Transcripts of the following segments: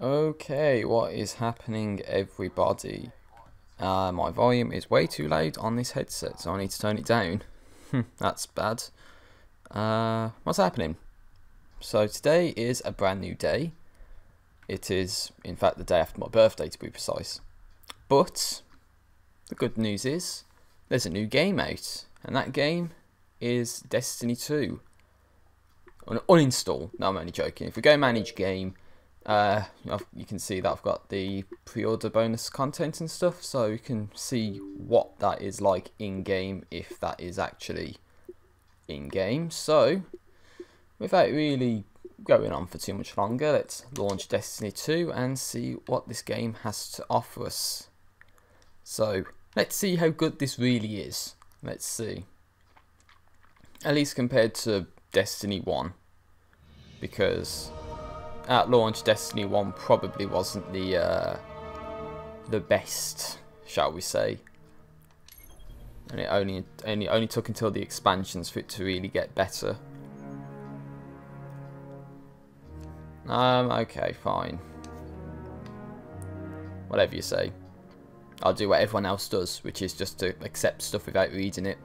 Okay, what is happening, everybody? My volume is way too loud on this headset, so I need to turn it down. That's bad. What's happening? So today is a brand new day. It is, in fact, the day after my birthday, to be precise. But the good news is there's a new game out, and that game is Destiny 2. Uninstall. No, I'm only joking. If we go manage game, you can see that I've got the pre-order bonus content and stuff, so you can see what that is like in-game, if that is actually in-game. So, without really going on for too much longer, let's launch Destiny 2 and see what this game has to offer us. So, let's see how good this really is. Let's see. At least compared to Destiny 1. Because at launch, Destiny 1 probably wasn't the best, shall we say. And it only took until the expansions for it to really get better. Okay, fine. Whatever you say. I'll do what everyone else does, which is just to accept stuff without reading it.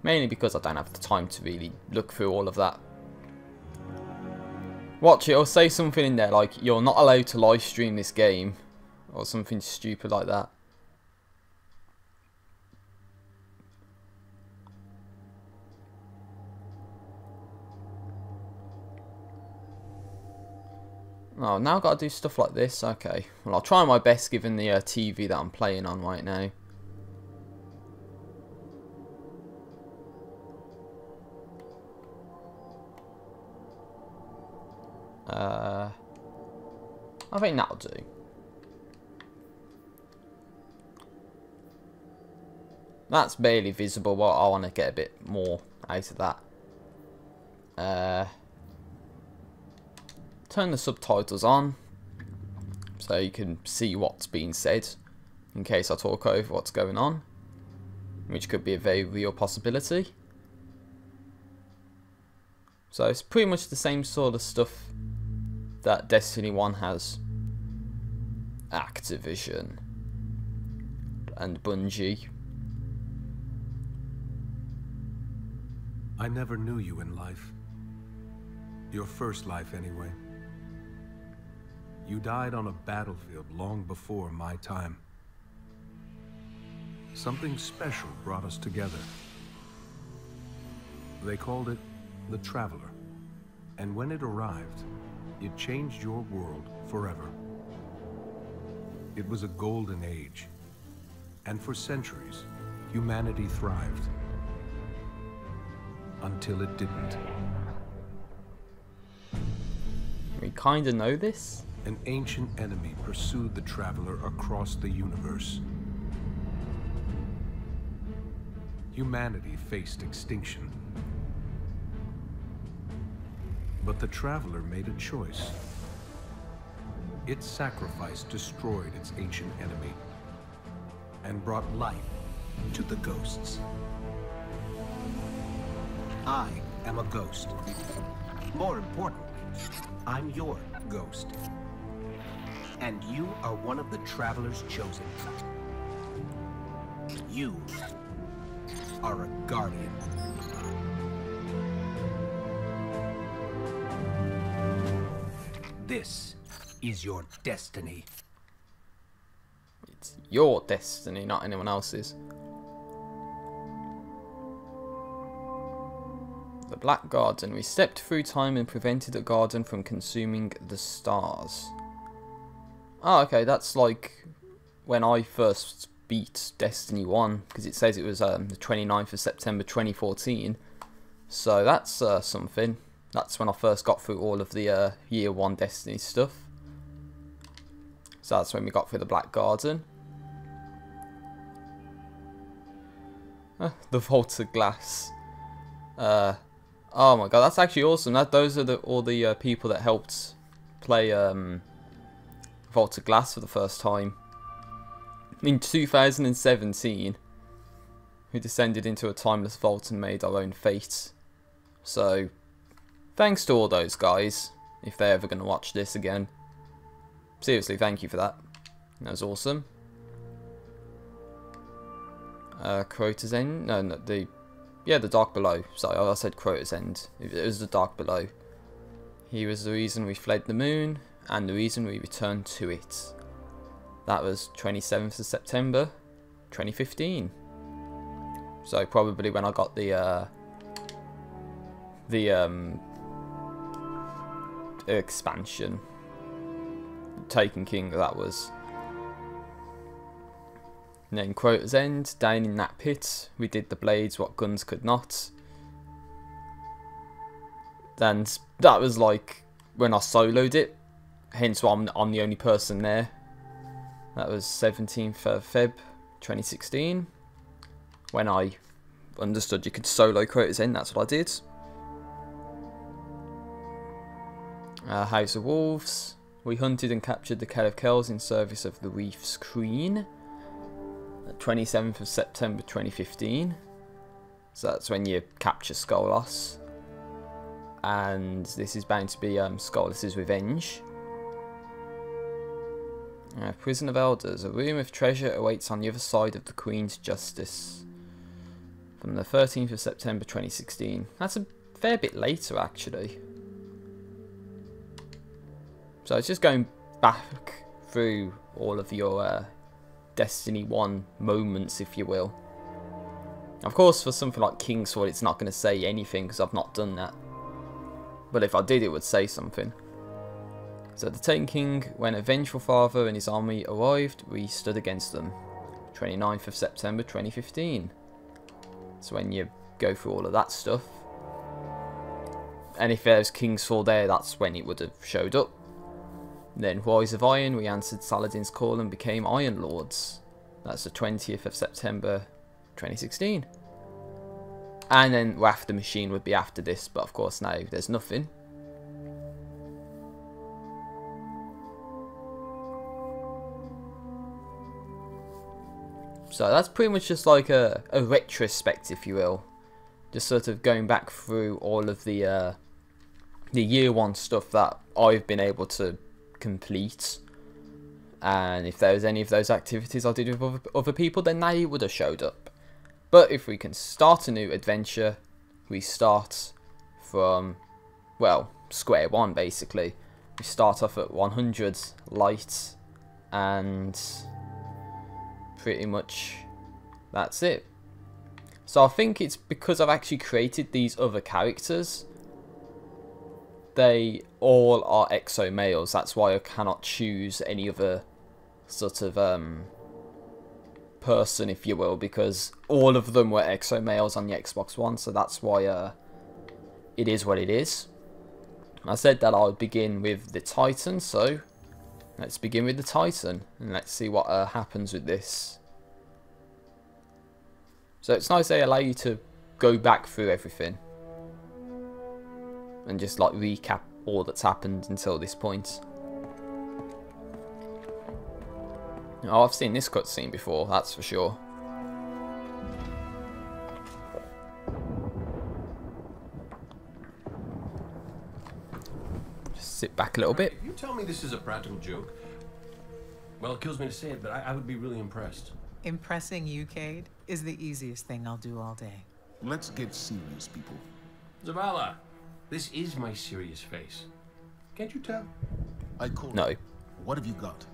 Mainly because I don't have the time to really look through all of that. Watch it, or say something in there like, you're not allowed to live stream this game. Or something stupid like that. Oh, now I've got to do stuff like this? Okay. Well, I'll try my best given the TV that I'm playing on right now. I think that'll do. That's barely visible, but I want to get a bit more out of that. Turn the subtitles on so you can see what's being said in case I talk over what's going on, which could be a very real possibility. So it's pretty much the same sort of stuff that Destiny 1 has. Activision and Bungie. I never knew you in life. Your first life, anyway. You died on a battlefield long before my time. Something special brought us together. They called it the Traveler. And when it arrived, it changed your world forever. It was a golden age. And for centuries, humanity thrived. Until it didn't. We kinda know this. An ancient enemy pursued the Traveler across the universe. Humanity faced extinction. But the Traveler made a choice. Its sacrifice destroyed its ancient enemy and brought life to the ghosts. I am a ghost. More importantly, I'm your ghost. And you are one of the Traveler's chosen. You are a guardian. This is your destiny. It's your destiny, not anyone else's. The Black Garden. We stepped through time and prevented the garden from consuming the stars. Oh, okay, that's like when I first beat Destiny 1, because it says it was the 29th of September 2014. So that's something. That's when I first got through all of the Year 1 Destiny stuff. So that's when we got through the Black Garden. The Vaulted Glass. Oh my god, that's actually awesome. Those are all the people that helped play Vaulted Glass for the first time in 2017, who descended into a timeless vault and made our own fate. So, thanks to all those guys, if they're ever going to watch this again. seriously, thank you for that. That was awesome. Crota's End? No, the Dark Below. Sorry, I said Crota's End. It was the Dark Below. He was the reason we fled the moon, and the reason we returned to it. That was 27th of September, 2015. So probably when I got the expansion. Taken King, that was. And then Crota's End, down in that pit, we did the blades what guns could not. And that was like when I soloed it, hence why I'm the only person there. That was 17th of Feb 2016. When I understood you could solo Crota's End, that's what I did. House of Wolves. We hunted and captured the Kell of Kells in service of the Reef's Queen. 27th of September 2015. So that's when you capture Skolas. And this is bound to be Skolas' Revenge. Prison of Elders. A room of treasure awaits on the other side of the Queen's Justice. From the 13th of September 2016. That's a fair bit later, actually. So it's just going back through all of your Destiny 1 moments, if you will. Of course, for something like Kingsword, it's not going to say anything because I've not done that. But if I did, it would say something. So the Taken King, when a vengeful father and his army arrived, we stood against them. 29th of September 2015. So when you go through all of that stuff. And if there's Kingsfall there, that's when it would have showed up. Then Rise of Iron, we answered Saladin's call and became Iron Lords. That's the 20th of September 2016. And then Wrath the Machine would be after this, but of course now there's nothing. So that's pretty much just like a retrospect, if you will. Just sort of going back through all of the year one stuff that I've been able to complete. And if there was any of those activities I did with other people, then they would have showed up. But if we can start a new adventure, we start from, well, square one basically. We start off at 100 light and pretty much that's it. So I think it's because I've actually created these other characters. They all are exo males. That's why I cannot choose any other sort of person, if you will, because all of them were exo males on the Xbox One. So that's why it is what it is. I said that I would begin with the Titan, so let's begin with the Titan and let's see what happens with this. So it's nice they allow you to go back through everything and just like recap all that's happened until this point. Oh, I've seen this cutscene before, that's for sure. Just sit back a little bit. You tell me this is a practical joke. Well, it kills me to say it, but I would be really impressed. Impressing you, Cade, is the easiest thing I'll do all day. Let's get serious, people. Zavala, this is my serious face. Can't you tell? I call. No. What have you got?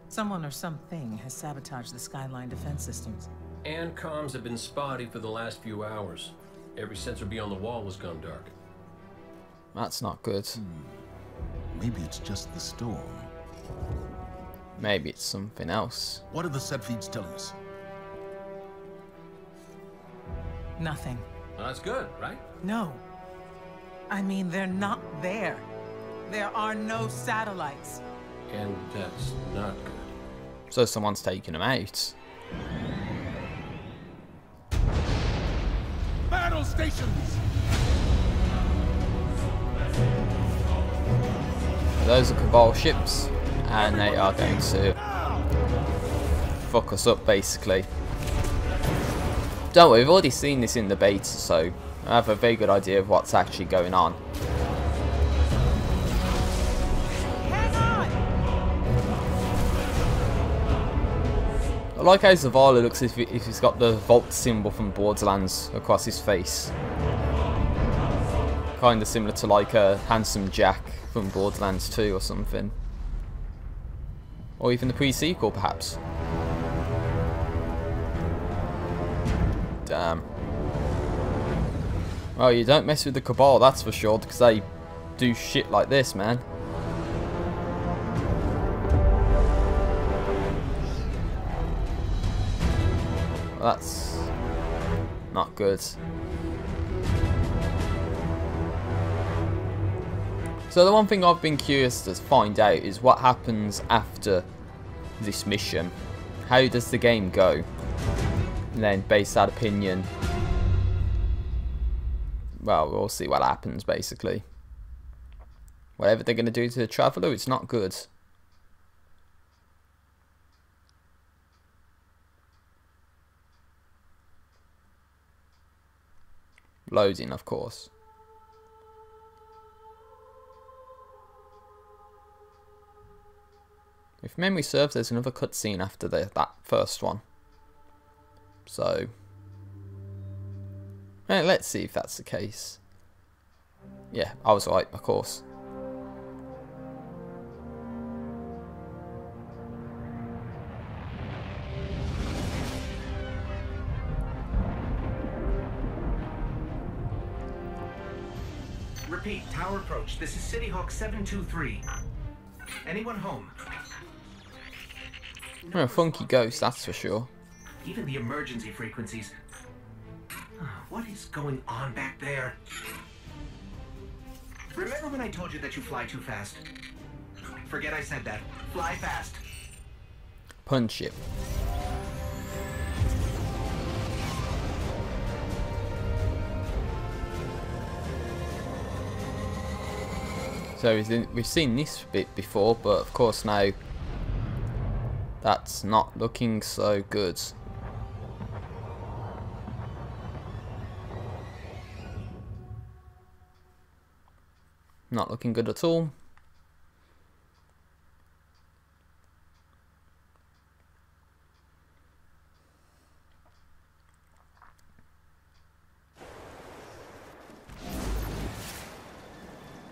Someone or something has sabotaged the Skyline defense systems. And comms have been spotty for the last few hours. Every sensor beyond the wall has gone dark. That's not good. Maybe it's just the storm. Maybe it's something else. What are the set feeds telling us? Nothing. Well, that's good, right? No. I mean, they're not there. There are no satellites. And that's not good. So someone's taking them out. Battle stations! Those are Cabal ships, and they are going to fuck us up basically. Don't worry, we've already seen this in the beta, so I have a very good idea of what's actually going on. Hang on! I like how Zavala looks if he's got the vault symbol from Borderlands across his face. Kind of similar to like a Handsome Jack from Borderlands 2 or something. Or even the pre-sequel, perhaps. Damn. Well, you don't mess with the Cabal, that's for sure, because they do shit like this, man. Well, that's not good. So the one thing I've been curious to find out is what happens after this mission. How does the game go? And then base that opinion. Well, we'll see what happens basically. Whatever they're going to do to the Traveller, it's not good. Loading, of course. If memory serves, there's another cutscene after that first one. So, let's see if that's the case. Yeah, I was right, of course. Repeat, tower approach. This is City Hawk 723. Anyone home? Oh, a funky ghost, that's for sure. Even the emergency frequencies. What is going on back there? Remember when I told you that you fly too fast? Forget I said that. Fly fast. Punch it. So we've seen this bit before, but of course now that's not looking so good. Not looking good at all.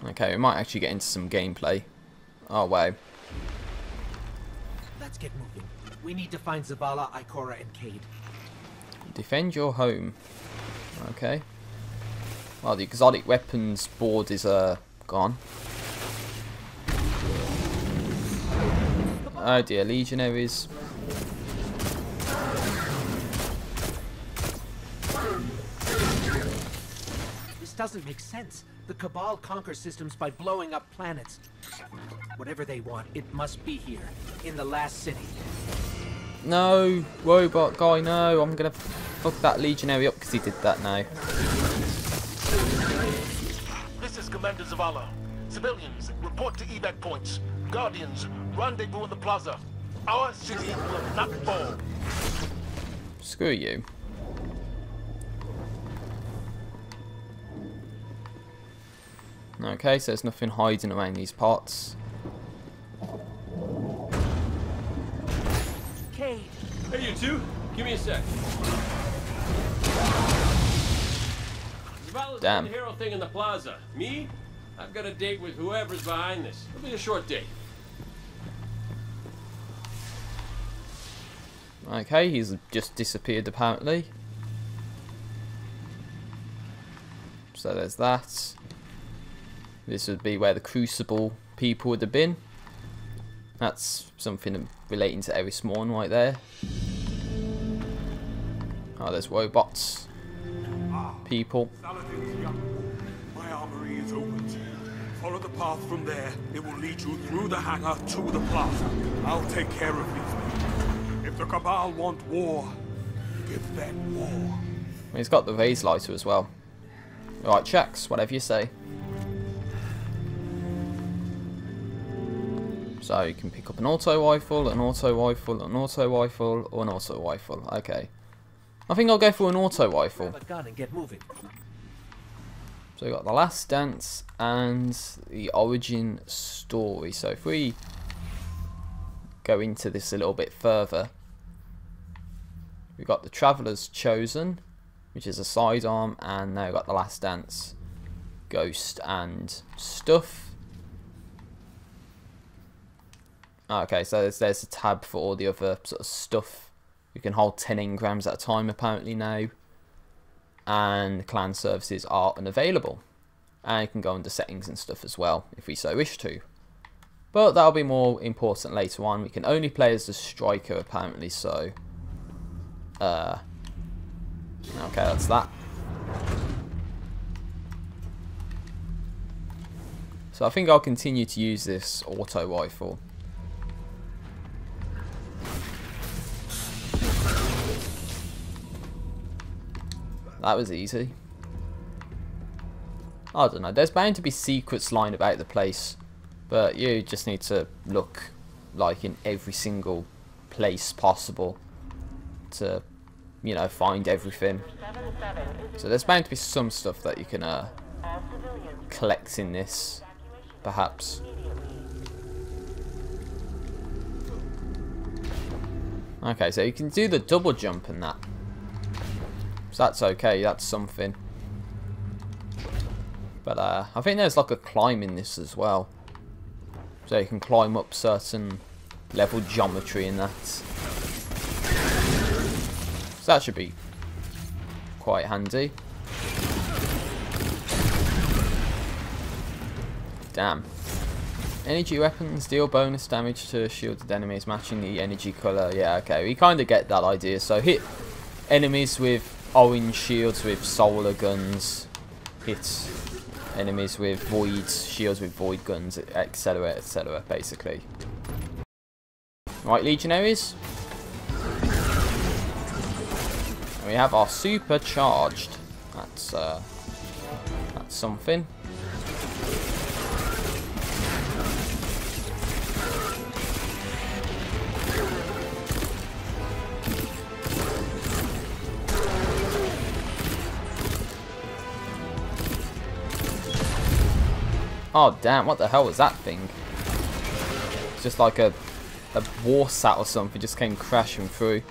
Okay, we might actually get into some gameplay. Oh wow. Let's get moving. We need to find Zavala, Ikora, and Cade. Defend your home. Okay. Well, the exotic weapons board is gone. Oh dear, legionaries. This doesn't make sense. The Cabal conquer systems by blowing up planets. Whatever they want, it must be here, in the last city. No, robot guy, no. I'm gonna fuck that legionary up because he did that now. This is Commander Zavala. Civilians, report to evac points. Guardians, rendezvous in the plaza. Our city will not fall. Screw you. Okay, so there's nothing hiding around these parts. Cade! Hey, you two, give me a sec. Zavala's Damn. doing the hero thing in the plaza. Me? I've got a date with whoever's behind this. It'll be a short date. Okay, he's just disappeared apparently. So there's that. This would be where the Crucible people would have been. That's something relating to Eris Morn right there. Oh, there's robots. People. My armory is open. Follow the path from there. It will lead you through the hangar to the plaza. I'll take care of these people. If the Cabal want war, give them war. He's got the raise lighter as well. Alright, Shax, whatever you say. So you can pick up an auto rifle, an auto rifle, an auto rifle, or an auto rifle. Okay. I think I'll go for an auto rifle. Grab a gun and get moving. So we got the Last Dance and the origin story. So if we go into this a little bit further, We've got the Traveller's Chosen, which is a sidearm, and now we've got the Last Dance, Ghost, and Stuff. Okay, so there's a tab for all the other sort of stuff. You can hold 10 engrams at a time apparently now. And clan services are unavailable. And you can go under settings and stuff as well, if we so wish to. But that'll be more important later on. We can only play as the striker apparently, so... okay, that's that. So I think I'll continue to use this auto rifle. That was easy. I don't know, there's bound to be secrets lying about the place, but you just need to look like in every single place possible to, you know, find everything. So there's bound to be some stuff that you can collect in this, perhaps. Okay, so you can do the double jump and that. So that's okay, that's something. But I think there's like a climb in this as well. So you can climb up certain level geometry in that. So that should be quite handy. Damn. Energy weapons deal bonus damage to shielded enemies matching the energy colour. Yeah, okay, we kind of get that idea. So hit enemies with orange shields with solar guns. Hit enemies with shields with void guns, etc, basically. Right, legionaries. And we have our super charged. That's something. Oh damn, what the hell was that thing? It's just like a war sat or something, just came crashing through.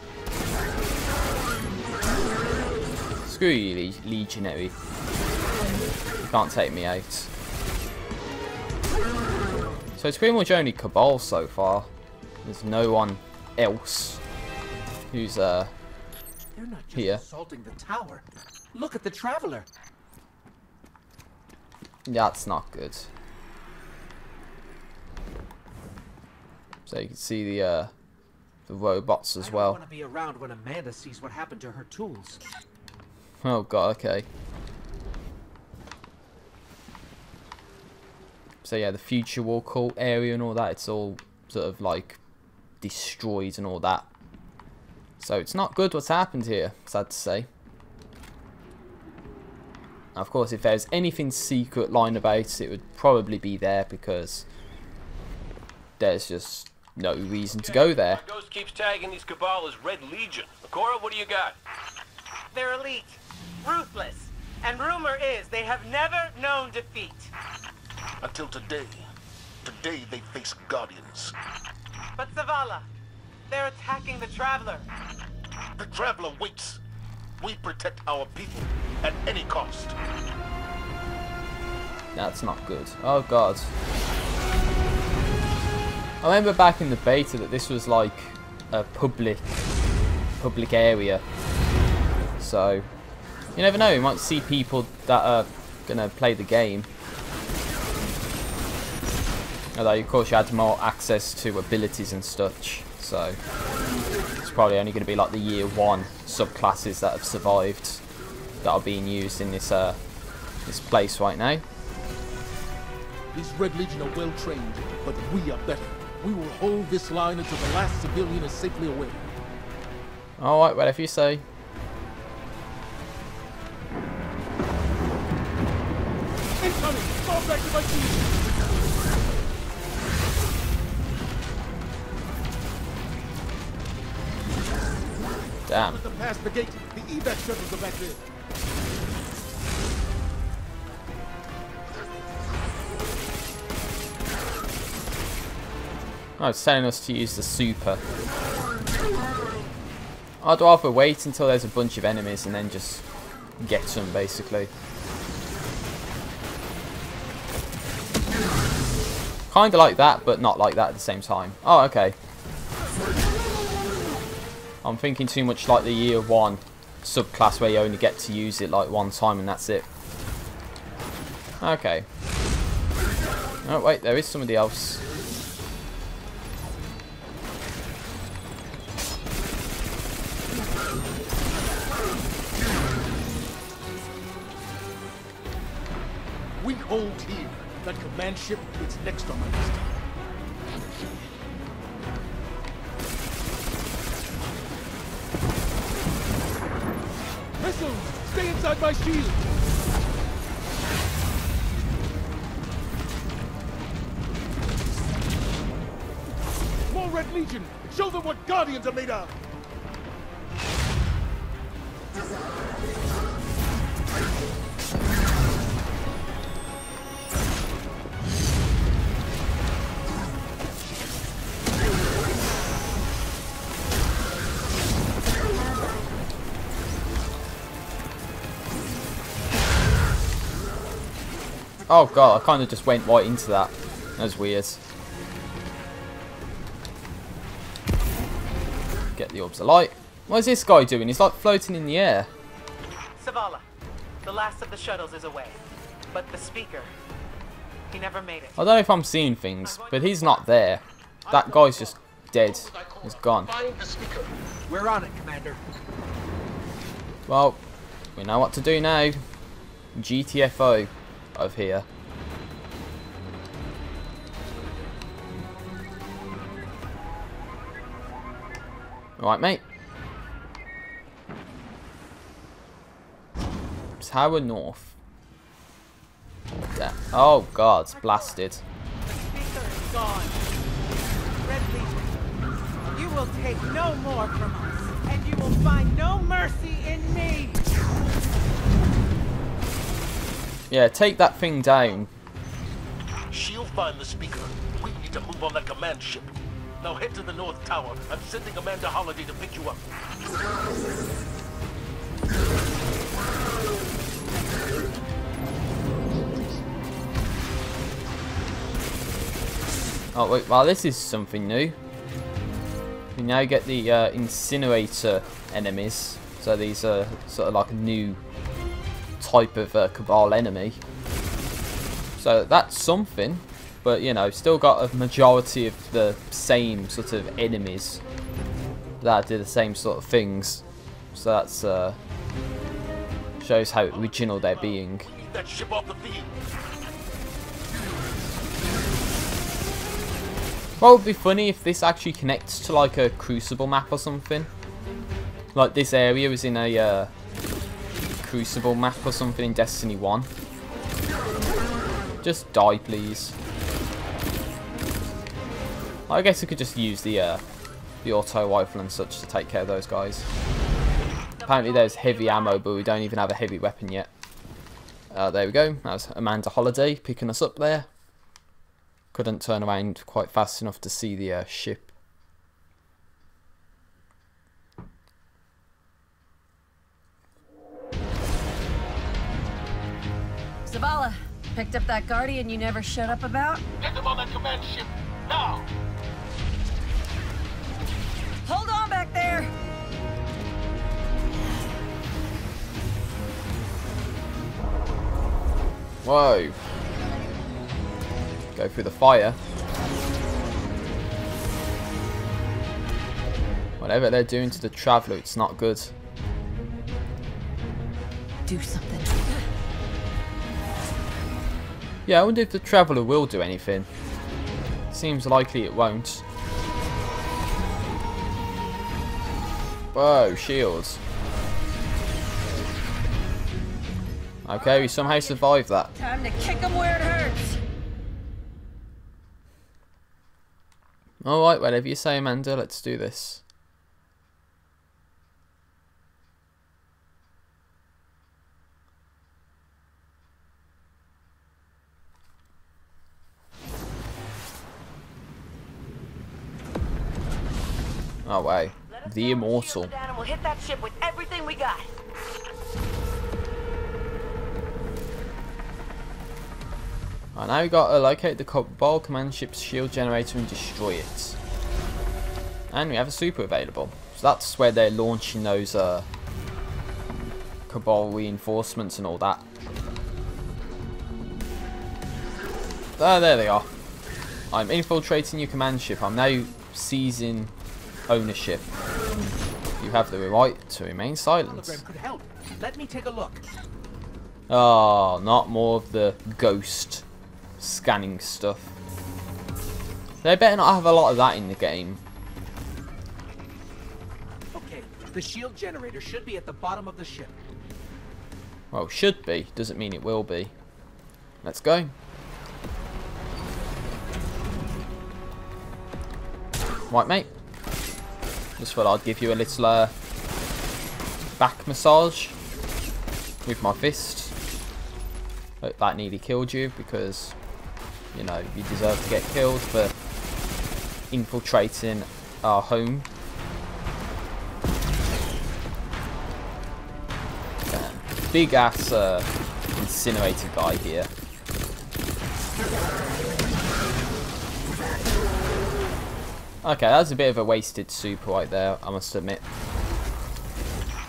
Screw you, legionary. You can't take me out. So it's pretty much only Cabal so far. There's no one else who's They're not just here. assaulting the tower. Look at the Traveler. That's not good. So you can see the robots as well. I don't want to be around when Amanda sees what happened to her tools. Oh god, okay. So yeah, the future war cult area and all that, it's all sort of like destroyed and all that. So it's not good what's happened here, sad to say. Of course, if there's anything secret lying about, it would probably be there because there's just no reason to go there. Ghost keeps tagging these Cabal as Red Legion. Akora, what do you got? They're elite, ruthless, and rumor is they have never known defeat. Until today. Today they face Guardians. But Zavala, they're attacking the Traveler. The Traveler waits. We protect our people at any cost. That's not good. Oh god. I remember back in the beta that this was like a public area. So you never know, you might see people that are gonna play the game. Although of course you had more access to abilities and such, so it's probably only going to be like the year 1 subclasses that have survived that are being used in this this place right now. These Red Legion are well trained, but we are better. We will hold this line until the last civilian is safely away. Alright, whatever you say. Incoming! Fall back to my team! Damn. Let them pass the gate. The evac shuttles are back there. Oh, it's telling us to use the super. I'd rather wait until there's a bunch of enemies and then just get them, basically. Kind of like that, but not like that at the same time. Oh, okay. I'm thinking too much like the Year 1 subclass where you only get to use it like one time and that's it. Okay. Oh, wait, there is somebody else. We hold here. That command ship is next on my list. Missiles! Stay inside my shield! More Red Legion! Show them what Guardians are made of! Oh god, I kind of just went right into that. That was weird. Get the orbs of light. What is this guy doing? He's like floating in the air. Zavala, the last of the shuttles is away. But the speaker, he never made it. I don't know if I'm seeing things, but he's not there. That guy's just dead. He's gone. We're on it, Commander. Well, we know what to do now. GTFO of here. Alright, mate. Tower North. Oh god, it's blasted. The speaker is gone. Red Legion, you will take no more from us, and you will find no mercy in me. Yeah, take that thing down. She'll find the speaker. We need to move on that command ship. Now head to the North Tower. I'm sending Commander Holiday to pick you up. Oh wait, well this is something new. We now get the incinerator enemies. So these are sort of like a new type of Cabal enemy. So that's something, but you know, still got a majority of the same sort of enemies that do the same sort of things. So that's shows how original they're being. Keep that ship off the field. Well, it would be funny if this actually connects to like a Crucible map or something. Like this area is in a Crucible map or something in Destiny 1. Just die, please. I guess we could just use the auto rifle and such to take care of those guys. Apparently there's heavy ammo, but we don't even have a heavy weapon yet. There we go. That was Amanda Holiday picking us up there. Couldn't turn around quite fast enough to see the ship. Zavala, picked up that Guardian you never shut up about? Get them on that command ship, now! Hold on back there! Whoa. Go through the fire. Whatever they're doing to the Traveler, it's not good. Do something. Yeah, I wonder if the Traveler will do anything. Seems likely it won't. Whoa, shields. Okay, we somehow survived that. Time to kick him where it hurts. Alright, whatever you say, Amanda, let's do this. Oh, way. Let the Immortal. Down and we'll hit that ship with everything we got. Right, now we got to locate the Cabal command ship's shield generator and destroy it. And we have a super available. So that's where they're launching those Cabal reinforcements and all that. There they are. I'm infiltrating your command ship. I'm now seizing ownership. You have the right to remain silent. Hologram could help. Let me take a look. Oh, not more of the ghost scanning stuff. They better not have a lot of that in the game. Okay, the shield generator should be at the bottom of the ship. Well, should be. Doesn't mean it will be. Let's go. Right, mate. Just thought I'd give you a little back massage with my fist. Hope that nearly killed you because, you know, you deserve to get killed for infiltrating our home. Big ass incinerator guy here. Okay, that's a bit of a wasted super right there, I must admit.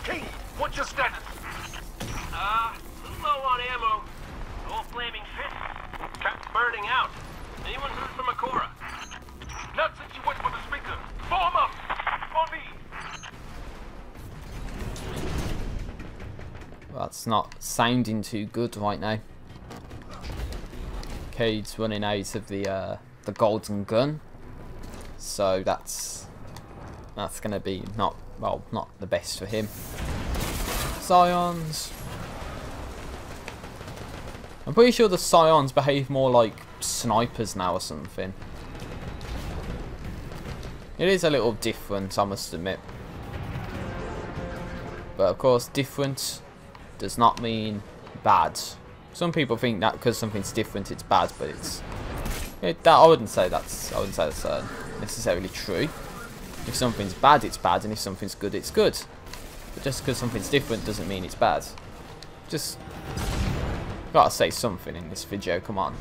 King, what's your status? Low on ammo. Old flaming fist. Cap's burning out. Anyone heard from Akora? Not since you went for the speaker. Form up! On me! Well, that's not sounding too good right now. Cade's running out of the golden gun. So that's gonna be not the best for him. Scions. I'm pretty sure the Scions behave more like snipers now or something. It is a little different, I must admit. But of course, different does not mean bad. Some people think that because something's different, it's bad, but I wouldn't say that's necessarily true. If something's bad, it's bad, and if something's good, it's good. But just because something's different doesn't mean it's bad. Just gotta say something in this video, come on.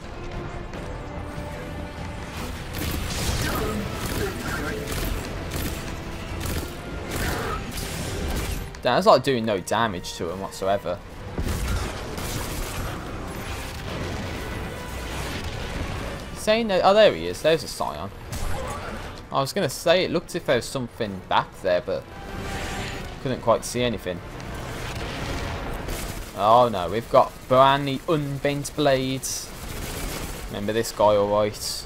Damn, it's like doing no damage to him whatsoever. Saying that, oh, there he is. There's a Scion. I was gonna say it looked as if there was something back there, but couldn't quite see anything. Oh no, we've got brand new unbent blades. Remember this guy, alright?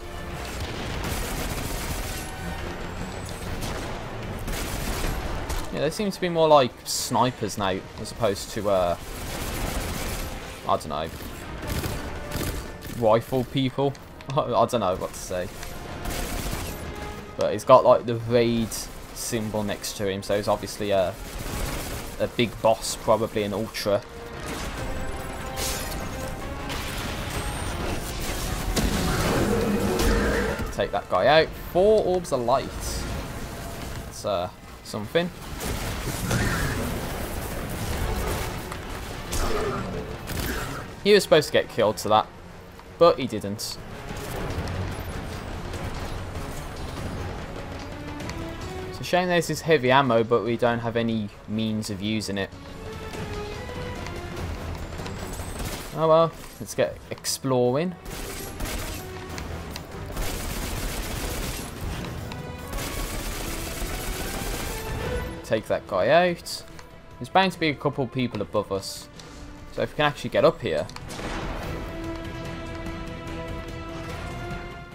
Yeah, they seem to be more like snipers now, as opposed to I don't know, rifle people. I don't know what to say. But he's got like the raid symbol next to him, so he's obviously a big boss, probably an ultra. Take that guy out. 4 orbs of light. That's something. He was supposed to get killed to that, but he didn't. It's a shame this is heavy ammo, but we don't have any means of using it. Oh well, let's get exploring. Take that guy out. There's bound to be a couple of people above us. So if we can actually get up here.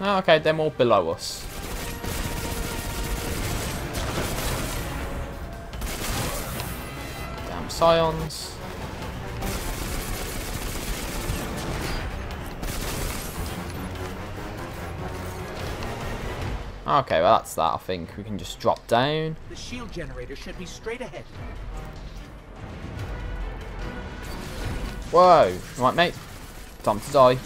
Oh, okay, they're more below us. Damn Scions. Okay, well that's that, I think. We can just drop down. The shield generator should be straight ahead. Whoa! Right, mate. Time to die.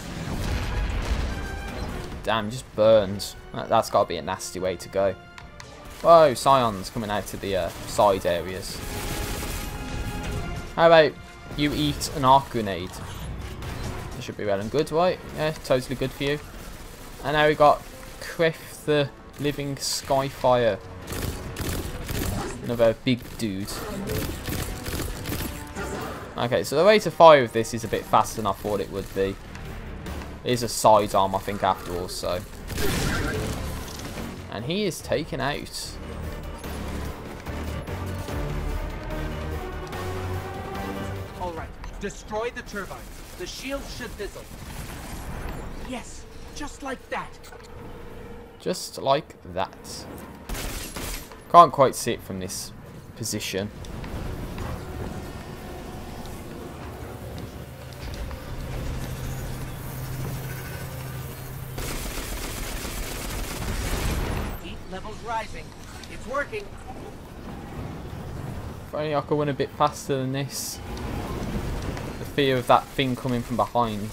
Damn, just burns. That's got to be a nasty way to go. Whoa, Scions coming out of the side areas. How about you eat an arc grenade? It should be well and good, right? Yeah, totally good for you. And now we got Kref the Living Skyfire. Another big dude. Okay, so the rate of fire of this is a bit faster than I thought it would be. It is a sidearm, I think, after all, so. And he is taken out. Alright, destroy the turbines. The shields should fizzle. Yes, just like that. Just like that. Can't quite see it from this position. Heat levels rising. It's working. If only I could win a bit faster than this. The fear of that thing coming from behind.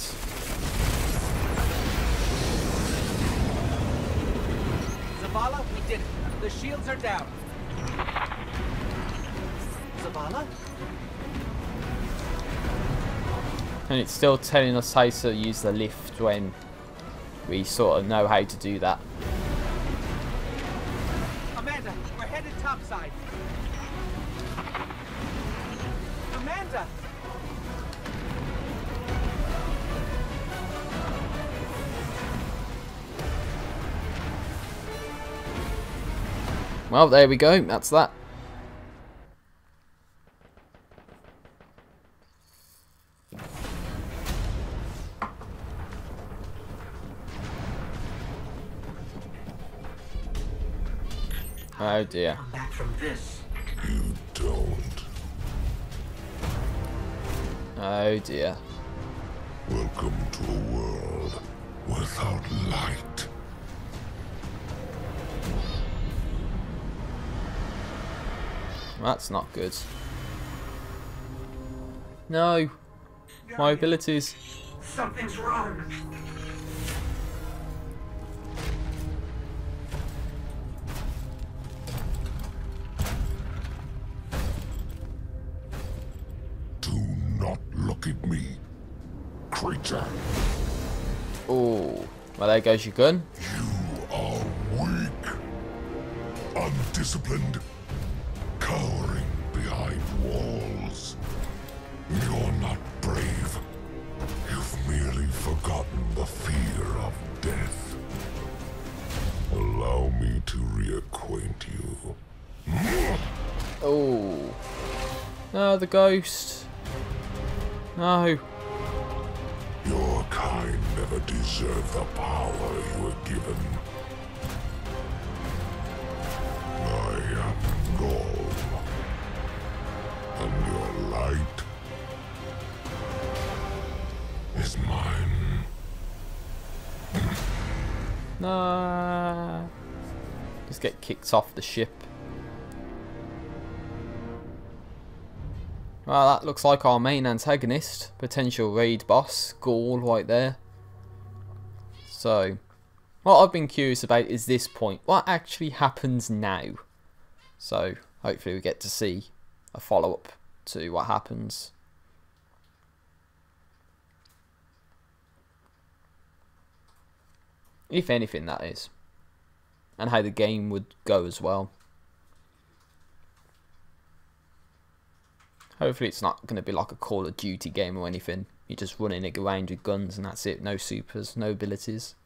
Zavala, we did it. The shields are down. Zavala? And it's still telling us how to use the lift when we sort of know how to do that. Amanda, we're headed topside. Amanda! Well, there we go. That's that. Oh dear. Come back from this. You don't. Oh dear. Welcome to a world without light. That's not good. No. My abilities. Something's wrong. Do not look at me, creature. Oh. Well, there goes your gun. You are weak, undisciplined, cowering behind walls. You're not brave. You've merely forgotten the fear of death. Allow me to reacquaint you. Oh. No, the ghost. No. Your kind never deserved the power you were given. I am Golem, and your light is mine. No. Just get kicked off the ship. Well, that looks like our main antagonist, potential raid boss, Gaul, right there. So, what I've been curious about is this point. What actually happens now? So, hopefully we get to see a follow-up to what happens. If anything, that is. And how the game would go as well. Hopefully it's not going to be like a Call of Duty game or anything. You're just running it around with guns and that's it. No supers, no abilities.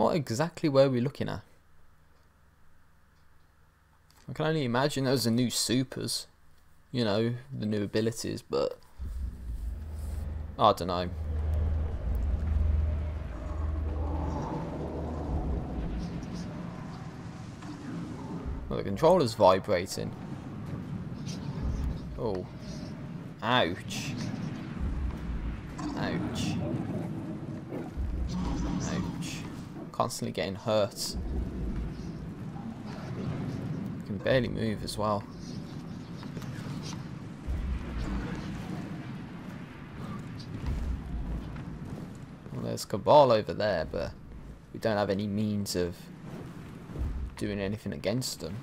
What exactly were we looking at? I can only imagine those are new supers. You know, the new abilities, but I don't know. Well, the controller's vibrating. Oh. Ouch. Ouch. Ouch. Constantly getting hurt. Can barely move as well. Well, there's Cabal over there, but we don't have any means of doing anything against them.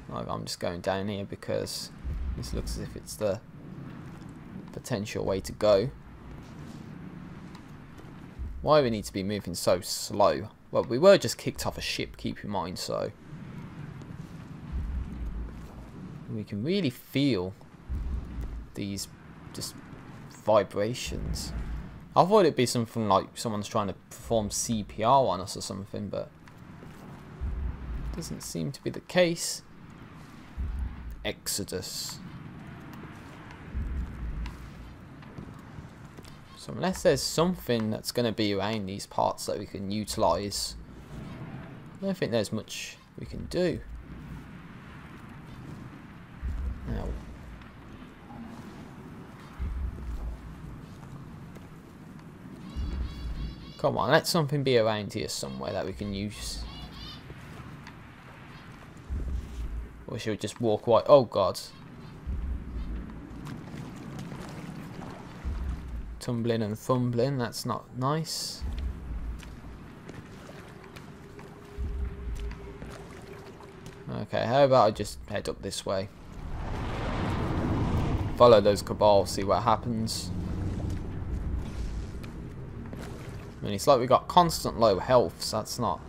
Like, I'm just going down here because this looks as if it's the potential way to go. Why we need to be moving so slow? Well, we were just kicked off a ship, keep in mind, so we can really feel these just vibrations. I thought it'd be something like someone's trying to perform CPR on us or something, but it doesn't seem to be the case. Exodus. So unless there's something that's going to be around these parts that we can utilise, I don't think there's much we can do. Now, come on, let something be around here somewhere that we can use. Or should we just walk away? Oh god. Tumbling and fumbling, that's not nice. Okay, how about I just head up this way? Follow those Cabal, see what happens. I mean, it's like we got constant low health, so that's not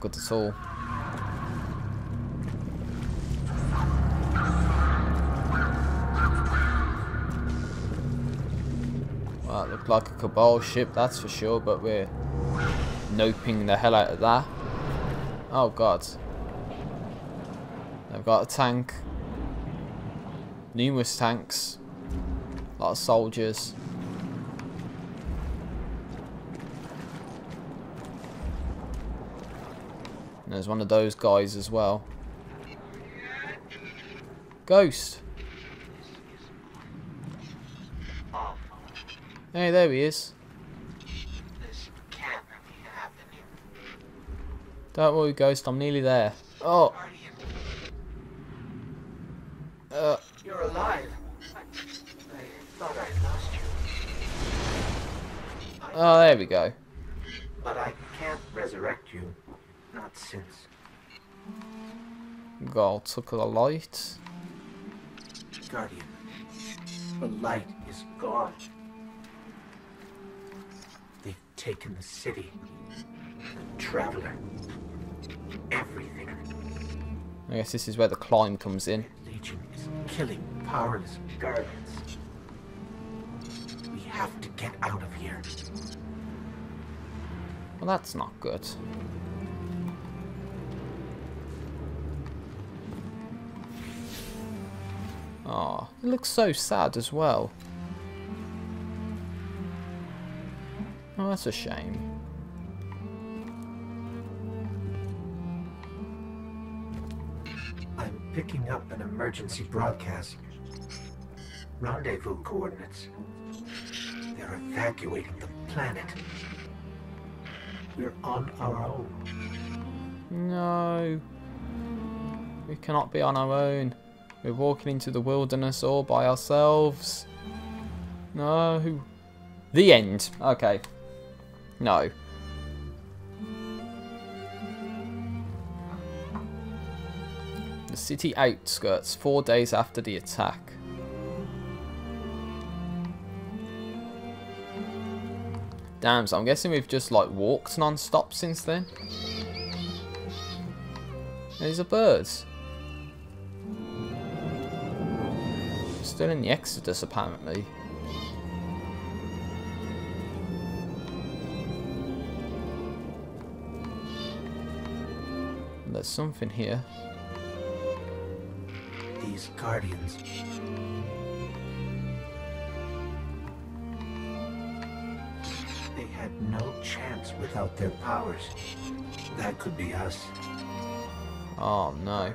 good at all. Well, it looked like a Cabal ship, that's for sure, but we're noping the hell out of that. Oh god. They've got a tank. Numerous tanks. A lot of soldiers. And there's one of those guys as well. Ghost. Hey, there he is. Don't worry, Ghost, I'm nearly there. Oh. You're alive. I thought I lost you. Oh, there we go. But I can't resurrect you. Not since. God took the light. Guardian, the light is gone. They've taken the city, the Traveler, everything. I guess this is where the climb comes in. Legion is killing powerless guardians. We have to get out of here. Well, that's not good. Oh, it looks so sad as well. Oh, that's a shame. I'm picking up an emergency broadcast. Rendezvous coordinates. They're evacuating the planet. We're on our own. No. We cannot be on our own. We're walking into the wilderness all by ourselves. No. The end. Okay. No. The city outskirts, 4 days after the attack. Damn, so I'm guessing we've just like walked non-stop since then. These are birds. Still in the Exodus, apparently. There's something here. These guardians. They had no chance without their powers. That could be us. Oh no.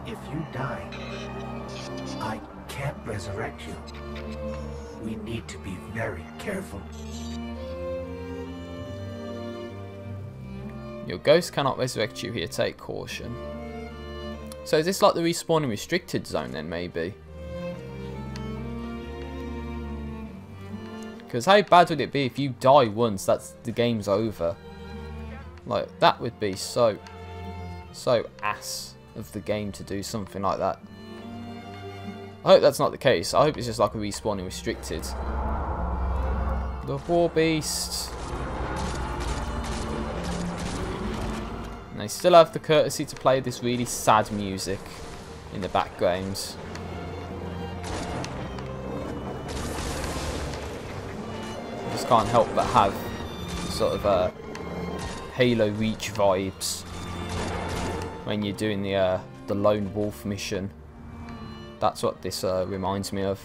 If you die, I can't resurrect you. We need to be very careful. Your ghost cannot resurrect you here, take caution. So is this like the respawning restricted zone then, maybe? Because how bad would it be if you die once, the game's over? Like, that would be so ass of the game to do something like that. I hope that's not the case. I hope it's just like a respawning restricted. The War Beast. And they still have the courtesy to play this really sad music in the background. Just can't help but have sort of Halo Reach vibes when you're doing the Lone Wolf mission. That's what this reminds me of.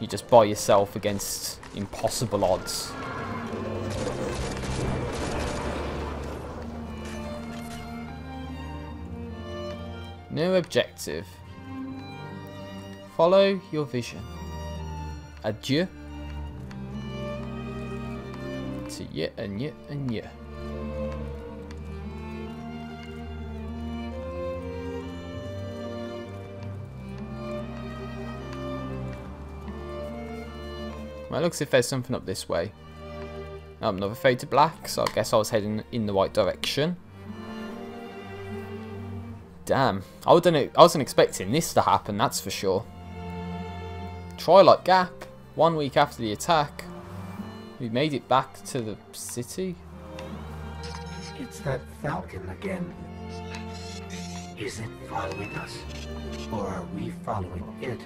You're just by yourself against impossible odds. New objective. Follow your vision. Adieu. To yet and yet and yet. Well, it looks as if there's something up this way. Another fade to black, so I guess I was heading in the right direction. Damn, I wasn't expecting this to happen, that's for sure. Twilight Gap, 1 week after the attack. We made it back to the city. It's that falcon again. Is it following us? Or are we following it?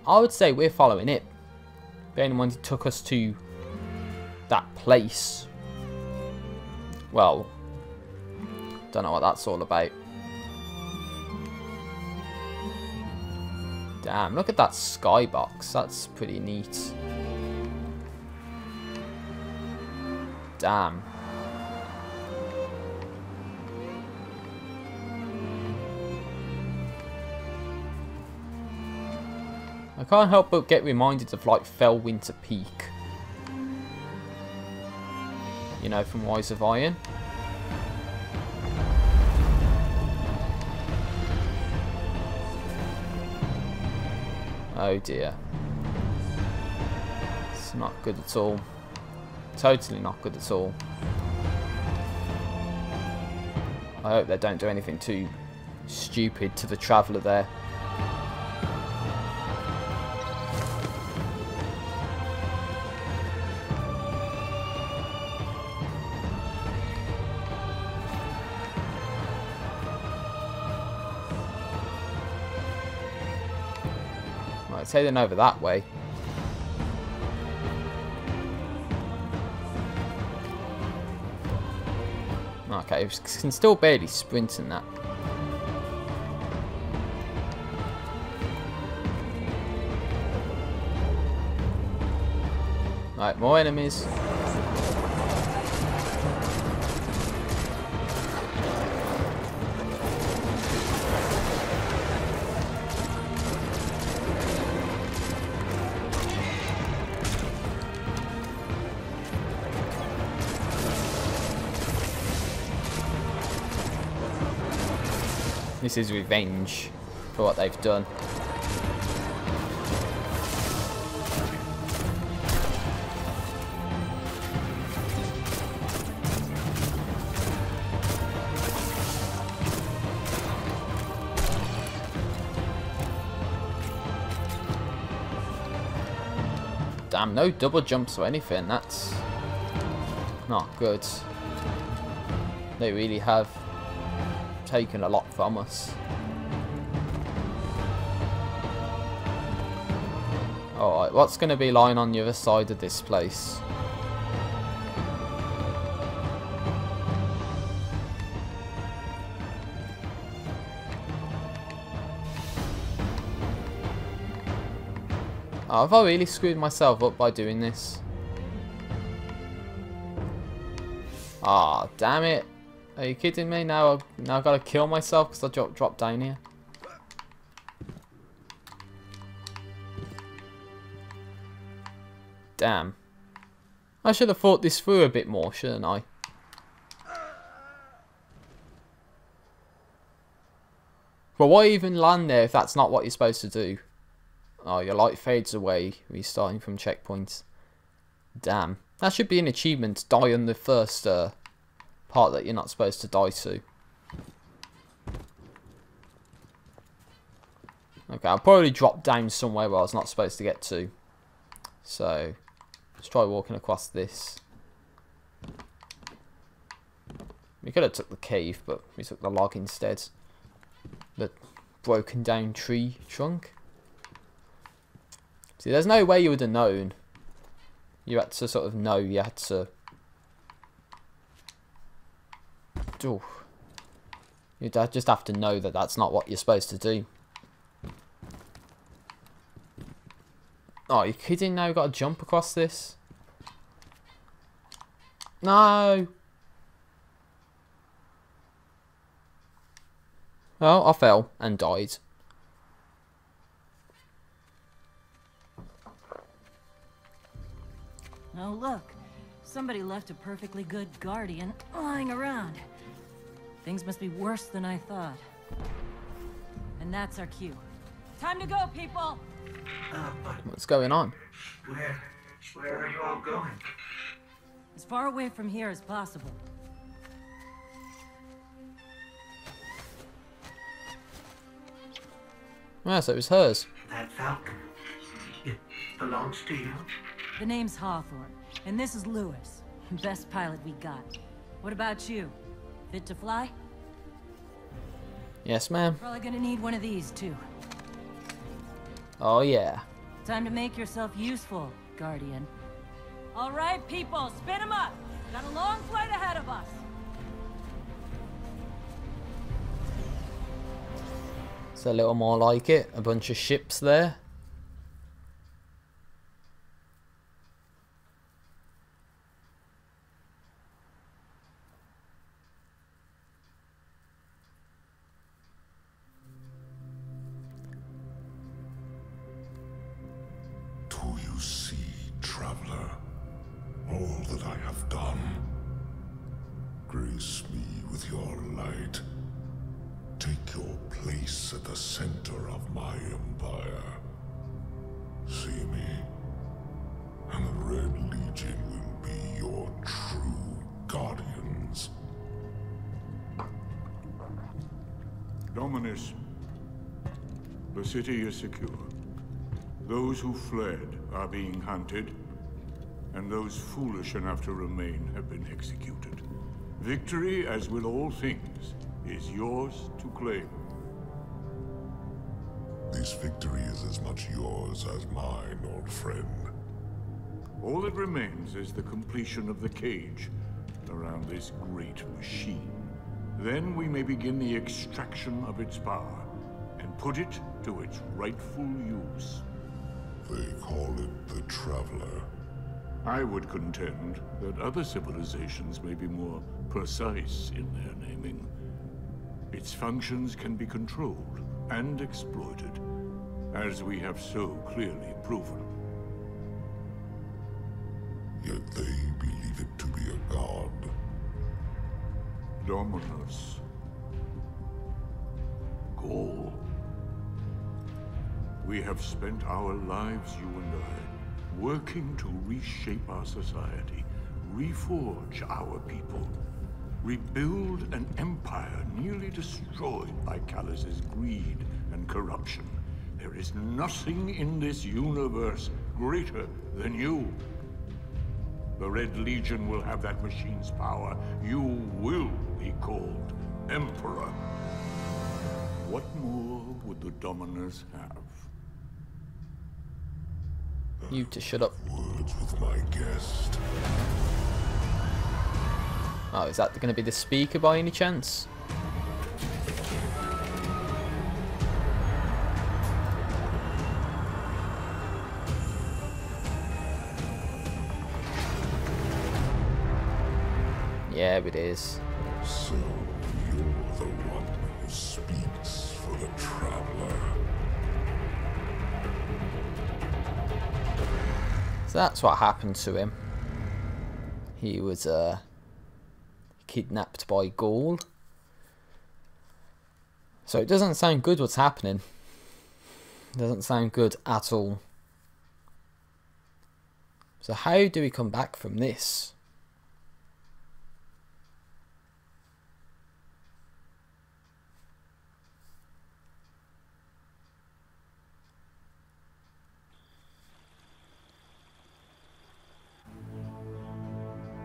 I would say we're following it. Bearing in mind it took us to that place. Well, don't know what that's all about. Damn, look at that skybox. That's pretty neat. Damn. I can't help but get reminded of like Fellwinter Peak. You know, from Rise of Iron. Oh dear. It's not good at all. Totally not good at all. I hope they don't do anything too stupid to the Traveller there. Right, it's heading over that way. Okay, we can still barely sprint in that. Right, more enemies. This is revenge for what they've done. Damn, no double jumps or anything. That's not good. They really have taken a lot from us. Alright, what's going to be lying on the other side of this place? Oh, have I really screwed myself up by doing this? Ah, oh, damn it. Are you kidding me? Now I've got to kill myself because I dropped down here. Damn. I should have thought this through a bit more, shouldn't I? But why even land there if that's not what you're supposed to do? Oh, your light fades away, restarting from checkpoints. Damn. That should be an achievement, die on the first part that you're not supposed to die to. Okay, I'll probably drop down somewhere where I was not supposed to get to. So, let's try walking across this. We could have took the cave, but we took the log instead. The broken down tree trunk. See, there's no way you would have known. You had to sort of know, you had to... Ooh. You'd just have to know that that's not what you're supposed to do. Oh, are you kidding now? You've got to jump across this? No! Well, I fell and died. Oh, look. Somebody left a perfectly good guardian lying around. Things must be worse than I thought. And that's our cue. Time to go, people! What's going on? Where are you all going? As far away from here as possible. Yeah, so it was hers. That falcon, it belongs to you? The name's Hawthorne, and this is Lewis. Best pilot we got. What about you? Fit to fly? Yes, ma'am. Probably gonna need one of these, too. Oh, yeah. Time to make yourself useful, Guardian. All right, people, spin them up! Got a long flight ahead of us! It's a little more like it. A bunch of ships there. Do you see, traveler, all that I have done? Grace me with your light. Take your place at the center of my empire. See me, and the Red Legion will be your true guardians. Dominus, the city is secure. Those who fled are being hunted, and those foolish enough to remain have been executed. Victory, as with all things, is yours to claim. This victory is as much yours as mine, old friend. All that remains is the completion of the cage around this great machine. Then we may begin the extraction of its power and put it to its rightful use. They call it the Traveler. I would contend that other civilizations may be more precise in their naming. Its functions can be controlled and exploited, as we have so clearly proven. Yet they believe it to be a god. Dominus. Gaul. We have spent our lives, you and I, working to reshape our society, reforge our people, rebuild an empire nearly destroyed by Callus's greed and corruption. There is nothing in this universe greater than you. The Red Legion will have that machine's power. You will be called Emperor. What more would the Dominers have? You to shut up. Words with my guest. Oh, is that going to be the speaker by any chance? Yeah, it is. So, you're the one who speaks for the Traveler. So that's what happened to him. He was kidnapped by Gaul. So it doesn't sound good what's happening. It doesn't sound good at all. So how do we come back from this?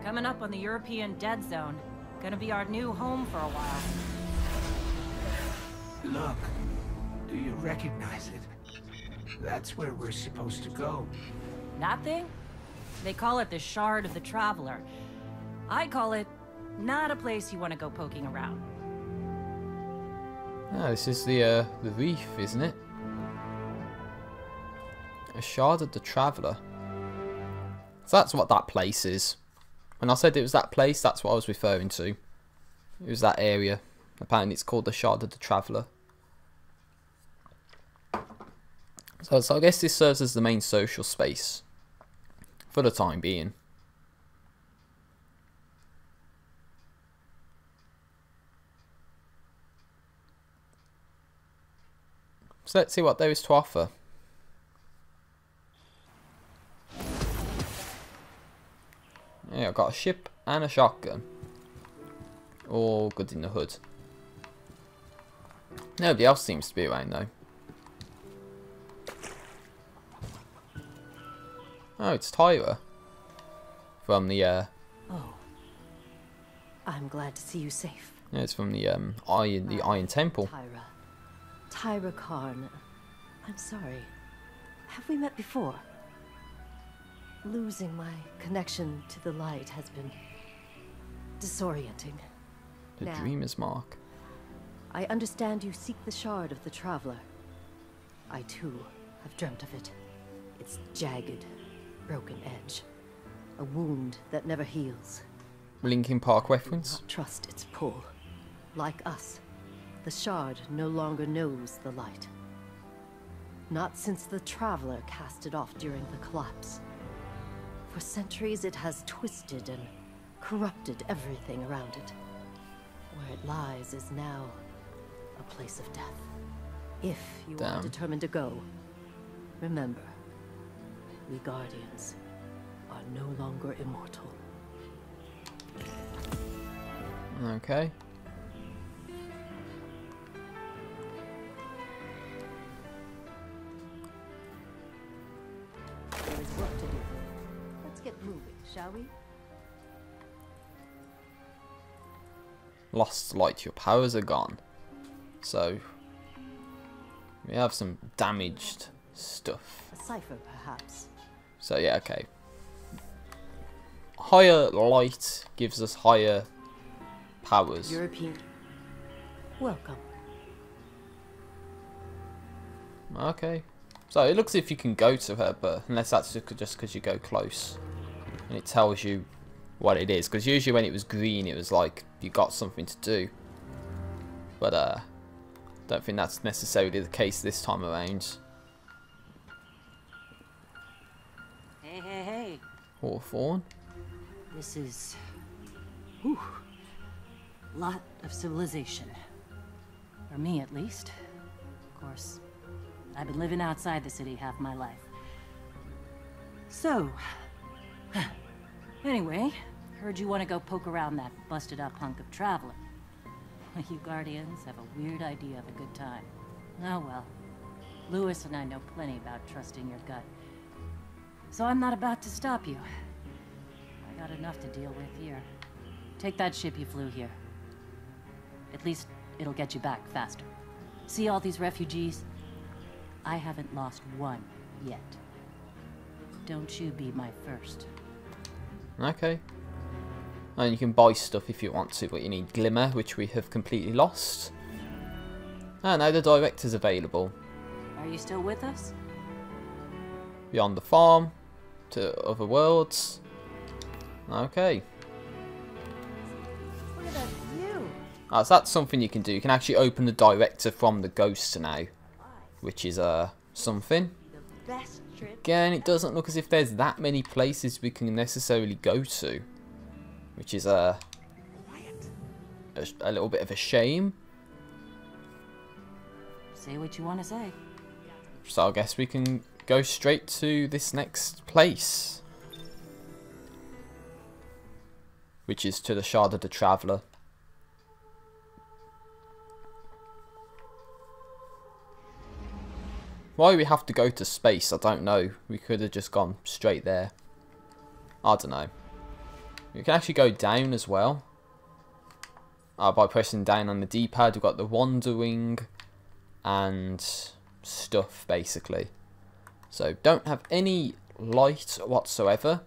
Coming up on the European Dead Zone. Gonna be our new home for a while. Look, do you recognize it? That's where we're supposed to go. That thing? They call it the Shard of the Traveler. I call it not a place you want to go poking around. Oh, this is the reef, isn't it? A Shard of the Traveler. So that's what that place is. When I said it was that place, that's what I was referring to. It was that area. Apparently it's called the Shard of the Traveler. So I guess this serves as the main social space. For the time being. So let's see what there is to offer. Yeah, I've got a ship and a shotgun. All good in the hood. Nobody else seems to be around though. Oh, it's Tyra. From the Oh. I'm glad to see you safe. yeah, it's from the Iron Temple. Tyra Karn. I'm sorry. Have we met before? Losing my connection to the light has been disorienting. The Now, Dreamer's Mark. I understand you seek the Shard of the Traveler. I too have dreamt of it. Its jagged, broken edge. A wound that never heals. Linkin Park reference. Not trust its pull. Like us, the Shard no longer knows the light. Not since the Traveler cast it off during the collapse. For centuries it has twisted and corrupted everything around it. Where it lies is now a place of death. If you are determined to go, remember, we Guardians are no longer immortal. Okay. There is work to do. Let's get moving, shall we? Lost light, your powers are gone. So we have some damaged stuff. A cipher, perhaps. So yeah, okay. Higher light gives us higher powers. European. Welcome. Okay. So it looks as if you can go to her, but unless that's just because you go close. And it tells you what it is. Because usually when it was green, it was like you got something to do. But don't think that's necessarily the case this time around. Hey, hey, hey. Hawthorne. This is... whew, lot of civilization. For me, at least. Of course, I've been living outside the city half my life. So... anyway, heard you want to go poke around that busted-up hunk of Traveler. You Guardians have a weird idea of a good time. Oh well. Lewis and I know plenty about trusting your gut. So I'm not about to stop you. I got enough to deal with here. Take that ship you flew here. At least it'll get you back faster. See all these refugees? I haven't lost one yet. Don't you be my first. Okay. And you can buy stuff if you want to, but you need Glimmer, which we have completely lost. And now the director's available. Are you still with us? Beyond the farm, to other worlds. Okay. Look at that view. So that's something you can do. You can actually open the director from the ghost now, which is something. The best trip. Again, it doesn't look as if there's that many places we can necessarily go to, which is a little bit of a shame. Say what you want to say. So I guess we can go straight to this next place, which is to the Shard of the Traveler. Why we have to go to space, I don't know. We could have just gone straight there. I don't know. You can actually go down as well. By pressing down on the D-pad, we've got the wandering and stuff, basically. So, don't have any light whatsoever.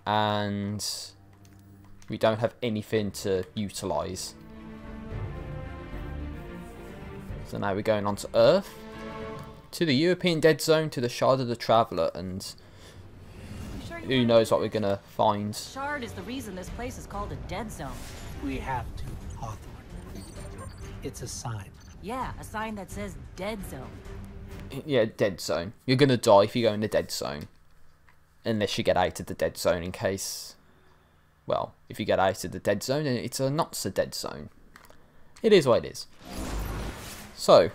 And we don't have anything to utilise. So now we're going on to Earth. To the European Dead Zone, to the Shard of the Traveler, and who knows what we're going to find. Shard is the reason this place is called a dead zone. We have to, Hawthorne. It's a sign. Yeah, a sign that says dead zone. Yeah, dead zone. You're going to die if you go in the dead zone. Unless you get out of the dead zone in case... Well, if you get out of the dead zone, it's a not so dead zone. It is what it is. So,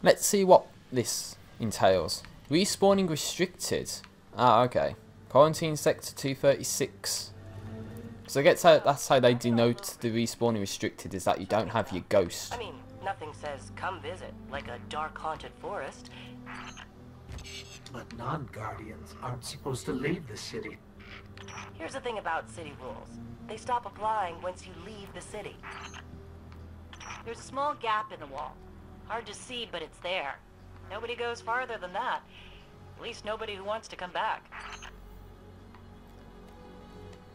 let's see what this entails. Respawning restricted. Okay. Quarantine sector 236. So I guess that's how they denote the respawning restricted, is that you don't have your ghost. I mean, nothing says come visit, like a dark haunted forest. But non-guardians aren't supposed to leave the city. Here's the thing about city rules. They stop applying once you leave the city. There's a small gap in the wall. Hard to see, but it's there. Nobody goes farther than that. At least nobody who wants to come back.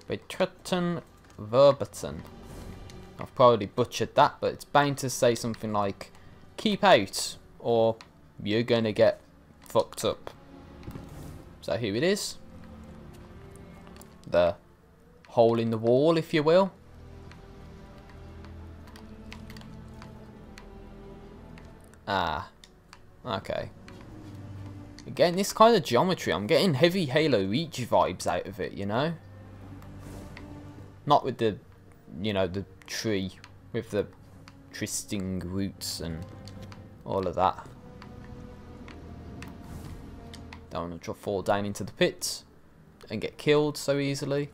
Betreten Verboten. I've probably butchered that, but it's bound to say something like keep out, or you're gonna get fucked up. So here it is. The hole in the wall, if you will. Okay. Again, this kind of geometry, I'm getting heavy Halo Reach vibes out of it, you know? Not with the, you know, the tree, with the twisting roots and all of that. Don't want to fall down into the pit and get killed so easily.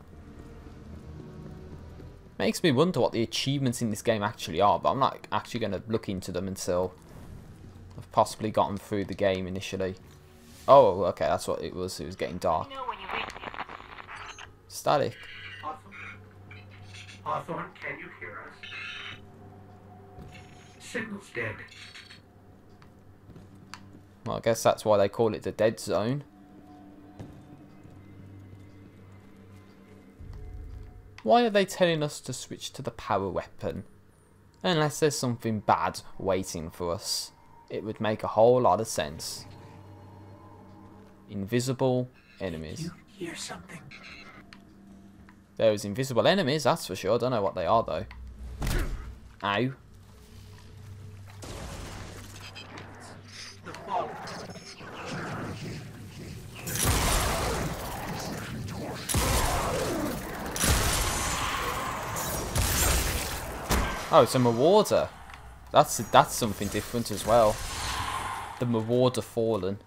Makes me wonder what the achievements in this game actually are, but I'm not actually going to look into them until I've possibly gotten through the game initially. Oh, okay, that's what it was. It was getting dark. Static. Hawthorne, can you hear us? Signal's dead. Well, I guess that's why they call it the dead zone. Why are they telling us to switch to the power weapon? Unless there's something bad waiting for us. It would make a whole lot of sense. Invisible enemies. You hear something? There's invisible enemies, that's for sure. I don't know what they are though. Ow. The fall. Oh, it's a Marauder. That's something different as well. The Marauder Fallen.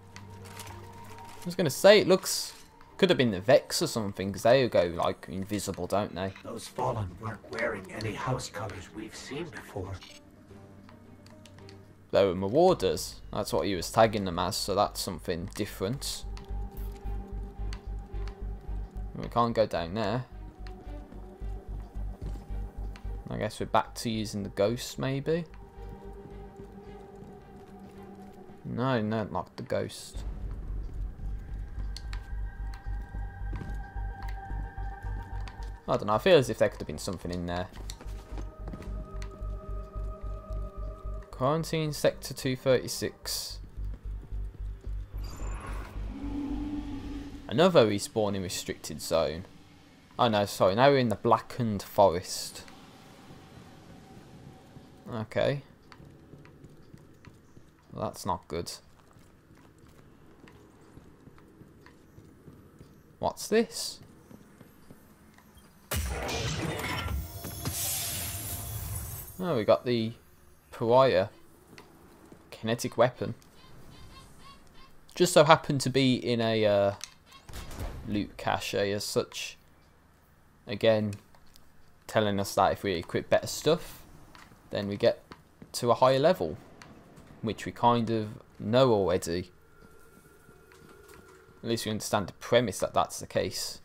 I was gonna say it looks, could have been the Vex or something, because they go like invisible, don't they? Those Fallen weren't wearing any house colors we've seen before. They were Marauders. That's what he was tagging them as, so that's something different. We can't go down there. I guess we're back to using the ghost, maybe? No, not the ghost. I don't know, I feel as if there could have been something in there. Quarantine Sector 236. Another respawning restricted zone. Oh no, sorry, now we're in the Blackened Forest. Okay. Well, that's not good. What's this? Oh, we got the Pariah kinetic weapon. Just so happened to be in a loot cache as such. Again, telling us that if we equip better stuff, then we get to a higher level, which we kind of know already. At least we understand the premise that that's the case.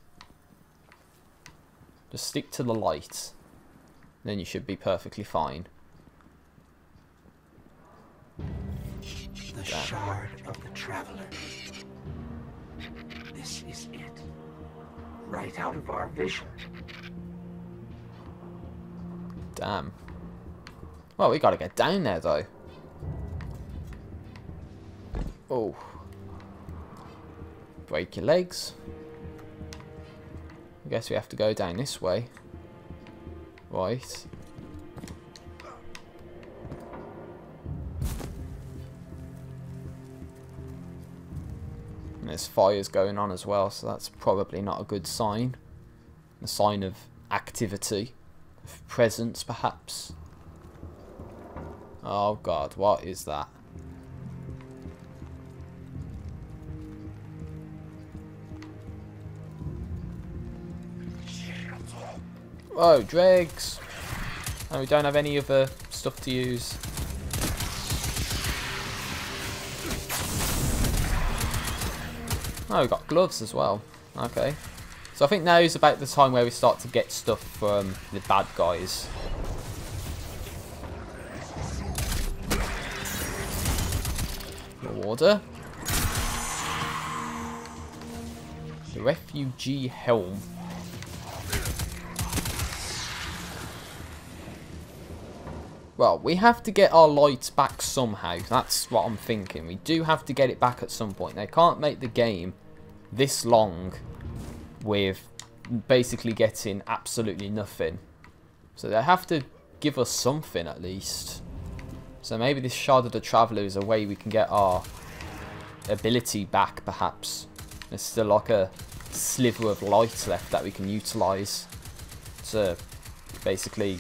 Just stick to the light, then you should be perfectly fine. The shard of the Traveler. This is it. Right out of our vision. Damn. Well, we gotta get down there though. Oh. Break your legs. I guess we have to go down this way. Right. And there's fires going on as well, so that's probably not a good sign. A sign of activity. Of presence, perhaps. Oh god, what is that? Oh, dregs! And we don't have any other stuff to use. Oh, we've got gloves as well. Okay. So I think now is about the time where we start to get stuff from the bad guys. Order. The refugee helm. Well, we have to get our lights back somehow. That's what I'm thinking. We do have to get it back at some point. They can't make the game this long with basically getting absolutely nothing. So they have to give us something at least. So maybe this Shard of the Traveler is a way we can get our ability back, perhaps. There's still like a sliver of light left that we can utilise to basically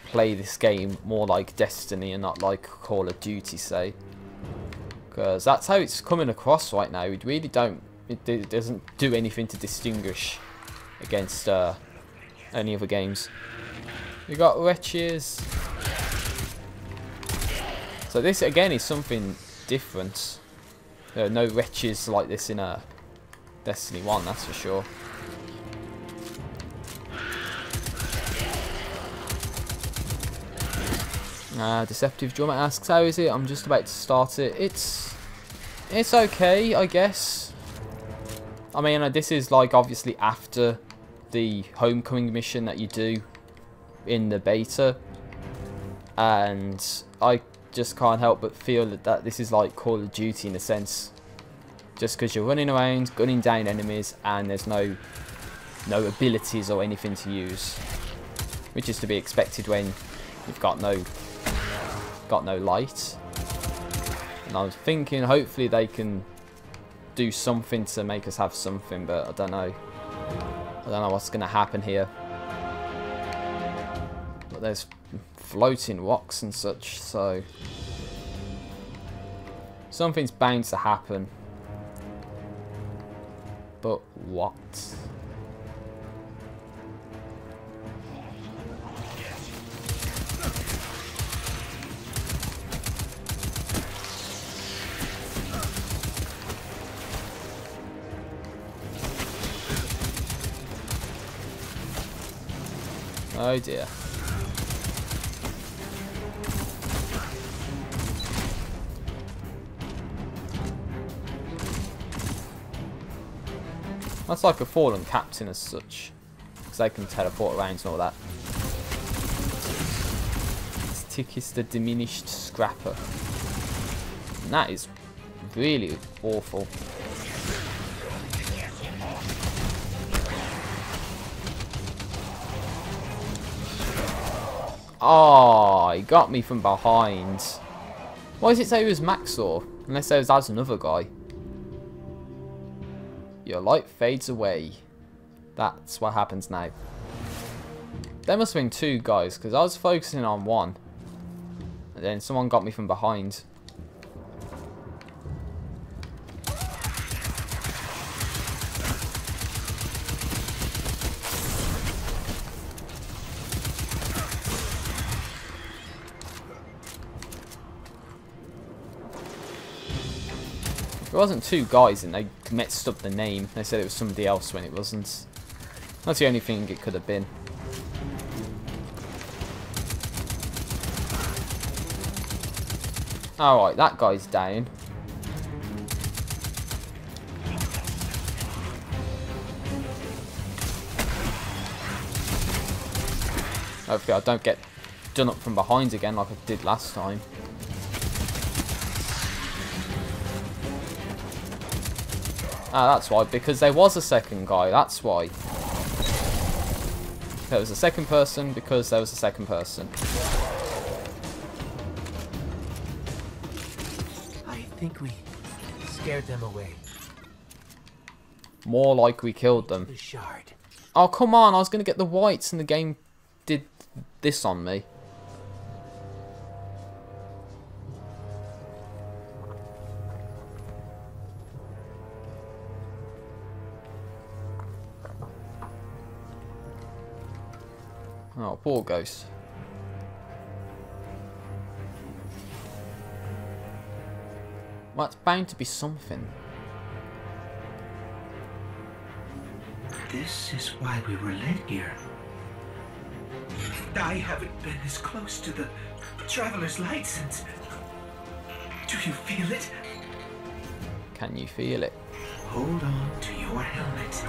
play this game more like Destiny and not like Call of Duty, say. Because that's how it's coming across right now. It really don't... It doesn't do anything to distinguish against any other games. We got wretches. So this again is something different. There are no wretches like this in Destiny 1, that's for sure. Deceptive Drummer asks, how is it? I'm just about to start it. It's okay, I guess. I mean, this is like obviously after the homecoming mission that you do in the beta, and I just can't help but feel that this is like Call of Duty in a sense, just because you're running around gunning down enemies and there's no abilities or anything to use, which is to be expected when you've got no light. And I was thinking hopefully they can do something to make us have something, but I don't know what's going to happen here. But there's floating rocks and such, so something's bound to happen. But what? Oh dear. That's like a fallen captain as such. because they can teleport around and all that. Tick is the diminished scrapper. And that is really awful. Oh, he got me from behind. Why does it say it was Maxor? Unless there was another guy. Your light fades away. That's what happens now. There must have been two guys, because I was focusing on one. And then someone got me from behind. It wasn't two guys and they messed up the name. They said it was somebody else when it wasn't. That's the only thing it could have been. Alright, that guy's down. Hopefully I don't get done up from behind again like I did last time. Ah, that's why, because there was a second guy, that's why. There was a second person because there was a second person. I think we scared them away. More like we killed them. The shard. Oh, come on, I was going to get the whites and the game did this on me. Oh, poor ghost. Well, it's bound to be something. This is why we were led here. I haven't been this close to the Traveler's Light since... Do you feel it? Can you feel it? Hold on to your helmet.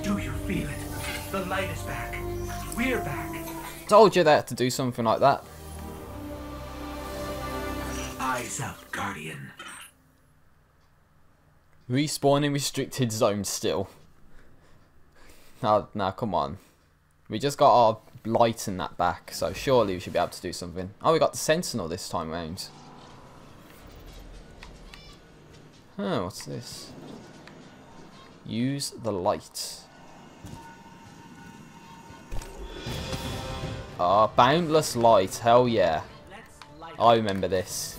Do you feel it? The light is back. We're back. Told you they had to do something like that. Eyes up, Guardian. Respawning restricted zone still. Now, come on. We just got our light in that back, so surely we should be able to do something. Oh, we got the Sentinel this time round. Oh, what's this? Use the light. Ah, boundless light, hell yeah. I remember this.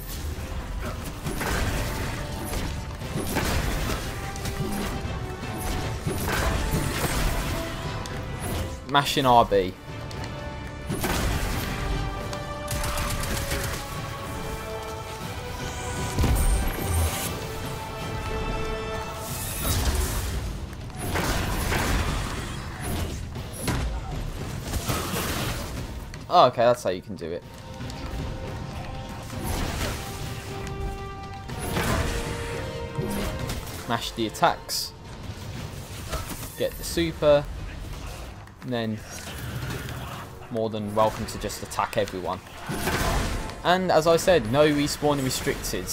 Mashing RB. Oh, okay, that's how you can do it. Mash the attacks. Get the super. And then more than welcome to just attack everyone. And as I said, no respawn restricted.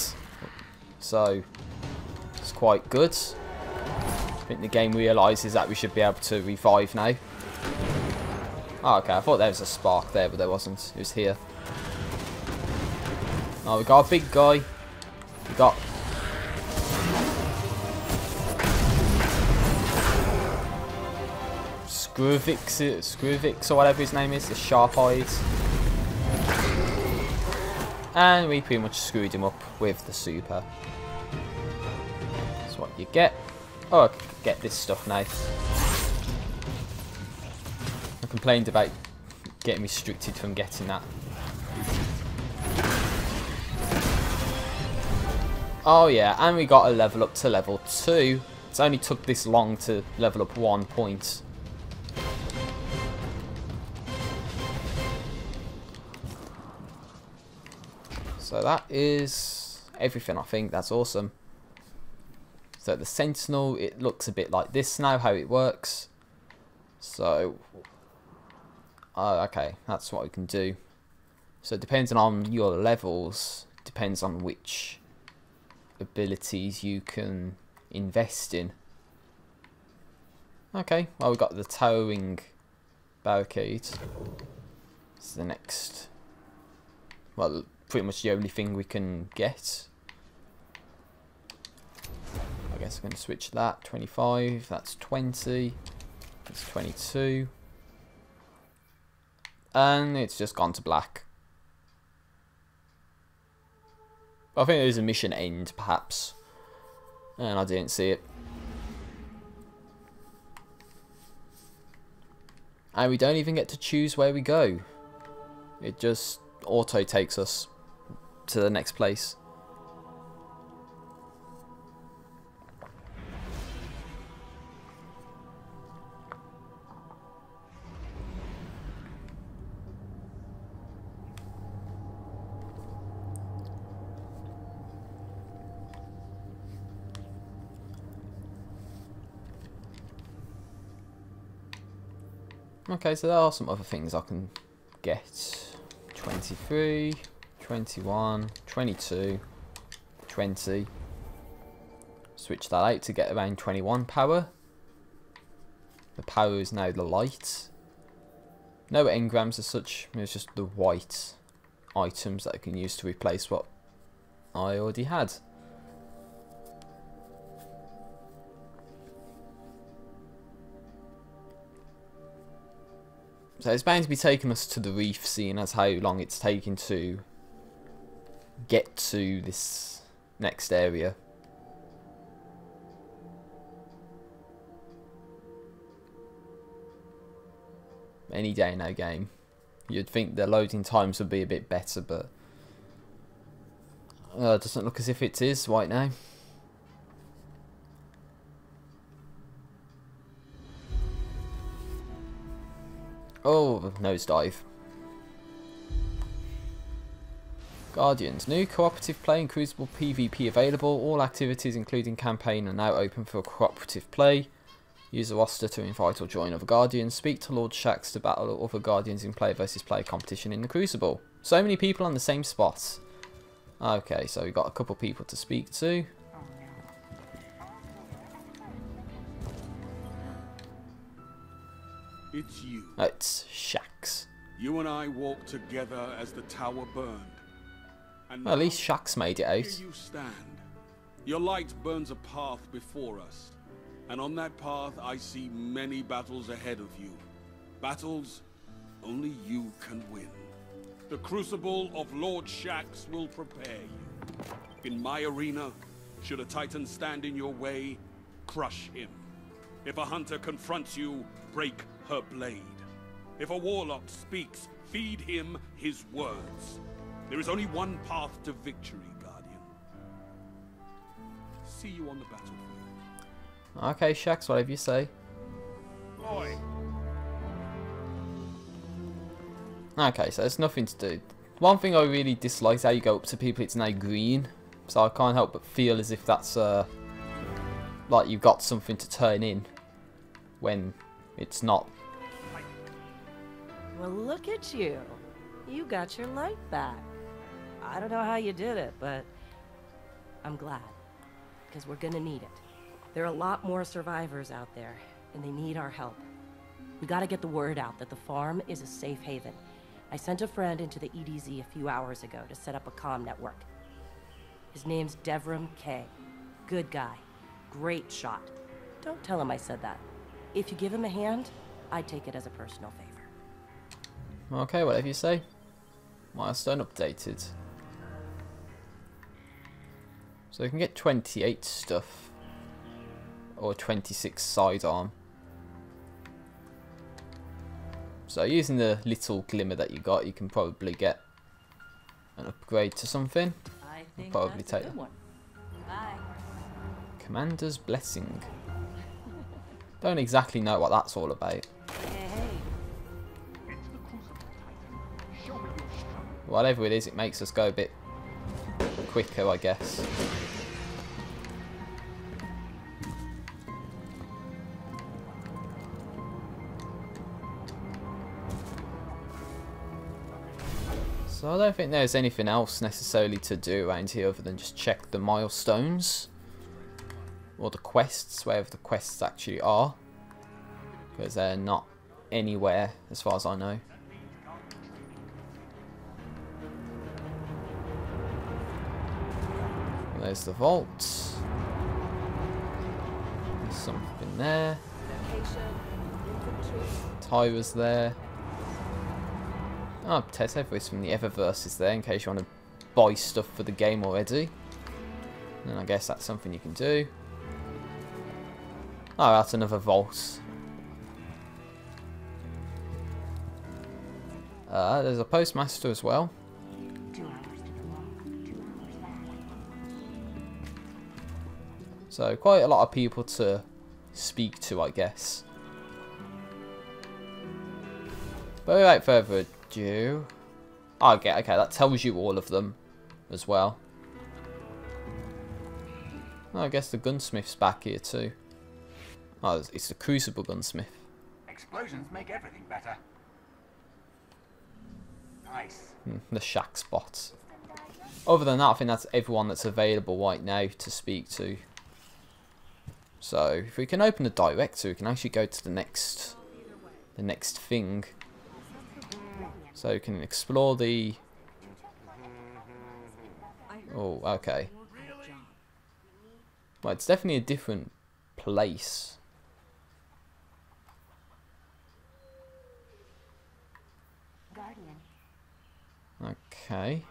So it's quite good. I think the game realises that we should be able to revive now. Oh, okay, I thought there was a spark there, but there wasn't. It was here. Oh, we got a big guy. We got... Scruvix or whatever his name is, the sharp eyes. And we pretty much screwed him up with the super. That's what you get. Oh, I can get this stuff now. I complained about getting restricted from getting that. Oh yeah, and we got a level up to level 2. It's only took this long to level up 1 point. So that is everything, I think. That's awesome. So the Sentinel, it looks a bit like this now, how it works. So, okay, that's what we can do. So depending on your levels, depends on which abilities you can invest in. Okay, well, we've got the towering barricade. This is the next, well, pretty much the only thing we can get. I guess I'm going to switch that. 25, that's 20, that's 22. And it's just gone to black. I think there's a mission end, perhaps. And I didn't see it. And we don't even get to choose where we go. It just auto takes us to the next place. Okay, so there are some other things I can get. 23, 21, 22, 20. Switch that out to get around 21 power. The power is now the light. No engrams as such, it's just the white items that I can use to replace what I already had. So it's bound to be taking us to the reef, seeing as how long it's taking to get to this next area. Any day now game. You'd think the loading times would be a bit better, but it doesn't look as if it is right now. Oh, nosedive. Guardians. New cooperative play and Crucible PvP available. All activities including campaign are now open for cooperative play. Use the roster to invite or join other Guardians. Speak to Lord Shaxx to battle other Guardians in player versus player competition in the Crucible. So many people on the same spot. Okay, so we've got a couple people to speak to. It's you. It's Shaxx. You and I walked together as the tower burned. And well, at least Shaxx made it out. Here you stand. Your light burns a path before us. And on that path, I see many battles ahead of you. Battles only you can win. The Crucible of Lord Shaxx will prepare you. In my arena, should a Titan stand in your way, crush him. If a hunter confronts you, break her blade. If a warlock speaks, feed him his words. There is only one path to victory, Guardian. See you on the battlefield. Okay, Shaxx, whatever you say. Boy. Okay, so there's nothing to do. One thing I really dislike is how you go up to people, it's now green. So I can't help but feel as if that's like you've got something to turn in when it's not. Well, look at you. You got your light back. I don't know how you did it, but I'm glad. Because we're gonna need it. There are a lot more survivors out there, and they need our help. We gotta get the word out that the farm is a safe haven. I sent a friend into the EDZ a few hours ago to set up a comm network. His name's Devram K. Good guy. Great shot. Don't tell him I said that. If you give him a hand, I'd take it as a personal favor. Okay, whatever you say. Milestone updated. So you can get 28 stuff. Or 26 sidearm. So using the little glimmer that you got, you can probably get an upgrade to something. I think probably that's take a good one. Bye. Commander's Blessing. Don't exactly know what that's all about. Whatever it is, it makes us go a bit quicker, I guess. So I don't think there's anything else necessarily to do around here other than just check the milestones. Or the quests, wherever the quests actually are. Because they're not anywhere as far as I know. There's the vault. There's something there. Tyra's there. Oh, Tessa voice from the Eververse is there in case you want to buy stuff for the game already. And I guess that's something you can do. Oh, that's another vault. There's a postmaster as well. So quite a lot of people to speak to, I guess. But without further ado, okay, that tells you all of them as well. Oh, I guess the gunsmith's back here too. Oh, it's the Crucible gunsmith. Explosions make everything better. Nice. The shack spot. Other than that, I think that's everyone that's available right now to speak to. So if we can open the director, we can actually go to the next thing. So we can explore the. Oh, okay. Well, it's definitely a different place. Okay.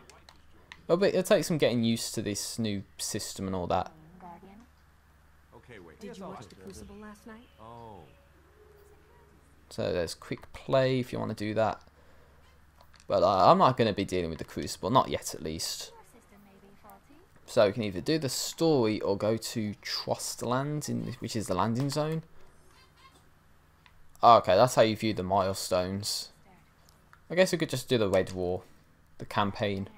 Oh, but it'll take some getting used to this new system and all that. Did you watch the Crucible last night? Oh. So there's quick play if you want to do that. But I'm not going to be dealing with the Crucible, not yet at least. So you can either do the story or go to Trostland, which is the landing zone. Oh, okay, that's how you view the milestones. I guess we could just do the Red War, the campaign.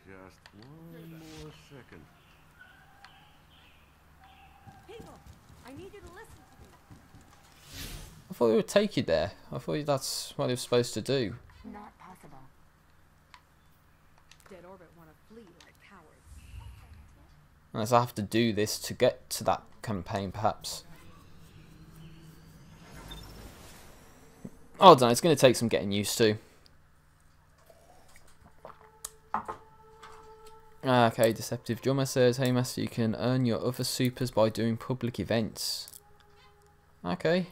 Just one more second. People, I need you to listen to me. I thought it would take you there. I thought that's what it was supposed to do. Not possible. Dead Orbit want to flee like cowards. Unless I have to do this to get to that campaign, perhaps. Oh, I don't know, it's going to take some getting used to. Okay, Deceptive Drummer says, hey Master, you can earn your other supers by doing public events. Okay.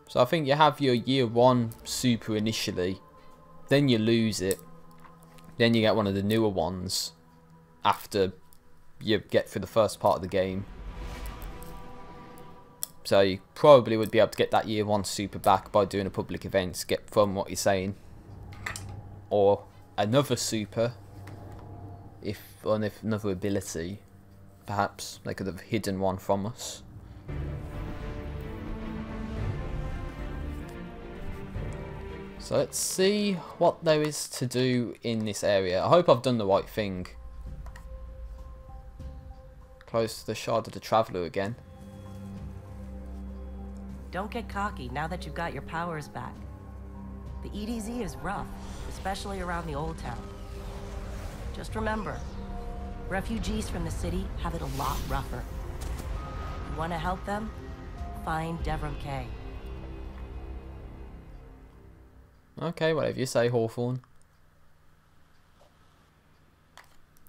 So I think you have your year 1 super initially, then you lose it, then you get one of the newer ones after you get through the first part of the game. So you probably would be able to get that year 1 super back by doing a public event, get from what you're saying. Or another super, if another ability, perhaps they could have hidden one from us. So let's see what there is to do in this area. I hope I've done the right thing. Close to the Shard of the Traveler again. Don't get cocky now that you've got your powers back. The EDZ is rough, especially around the Old Town. Just remember, refugees from the city have it a lot rougher. You want to help them? Find Devram Kay. Okay, whatever you say, Hawthorne.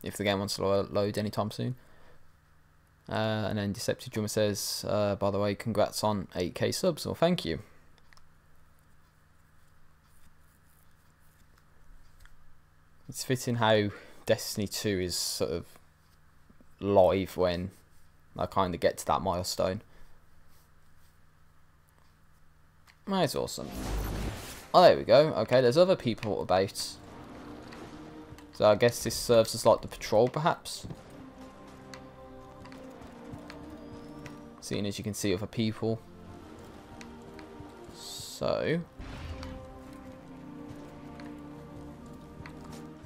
If the game wants to load anytime soon. And then Deceptive Drummer says, by the way, congrats on 8k subs. Well, thank you. It's fitting how Destiny 2 is sort of live when I kind of get to that milestone. That's awesome. Oh, there we go. Okay, there's other people about. So I guess this serves as like the patrol, perhaps. Seeing as you can see other people. So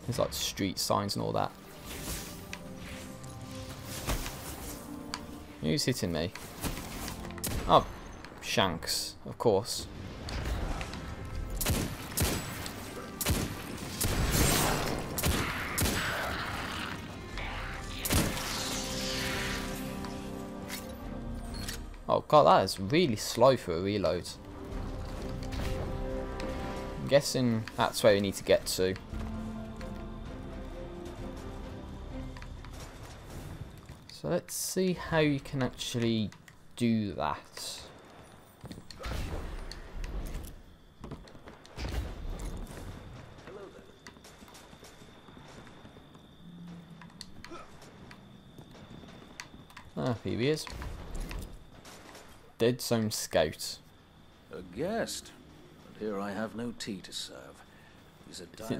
There's like street signs and all that. Who's hitting me? Oh, Shanks, of course. Oh god, that is really slow for a reload. I'm guessing that's where we need to get to. So let's see how you can actually do that. Ah, here he is. Dead Zone Scout. A guest, but here I have no tea to serve.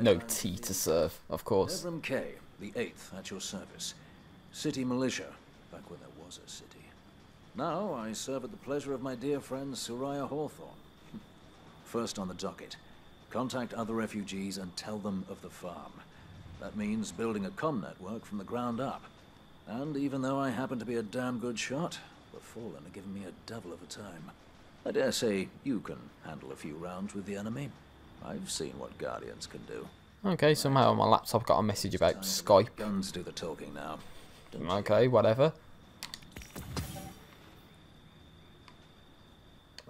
No tea to serve, of course. Evram K, the 8th, at your service. City militia, back when there was a city. Now I serve at the pleasure of my dear friend Soraya Hawthorne. First on the docket, contact other refugees and tell them of the farm. That means building a comm network from the ground up. And even though I happen to be a damn good shot, the Fallen are giving me a devil of a time. I dare say you can handle a few rounds with the enemy. I've seen what Guardians can do. Okay, somehow on my laptop got a message about Skype. Guns do the talking now. Okay, whatever.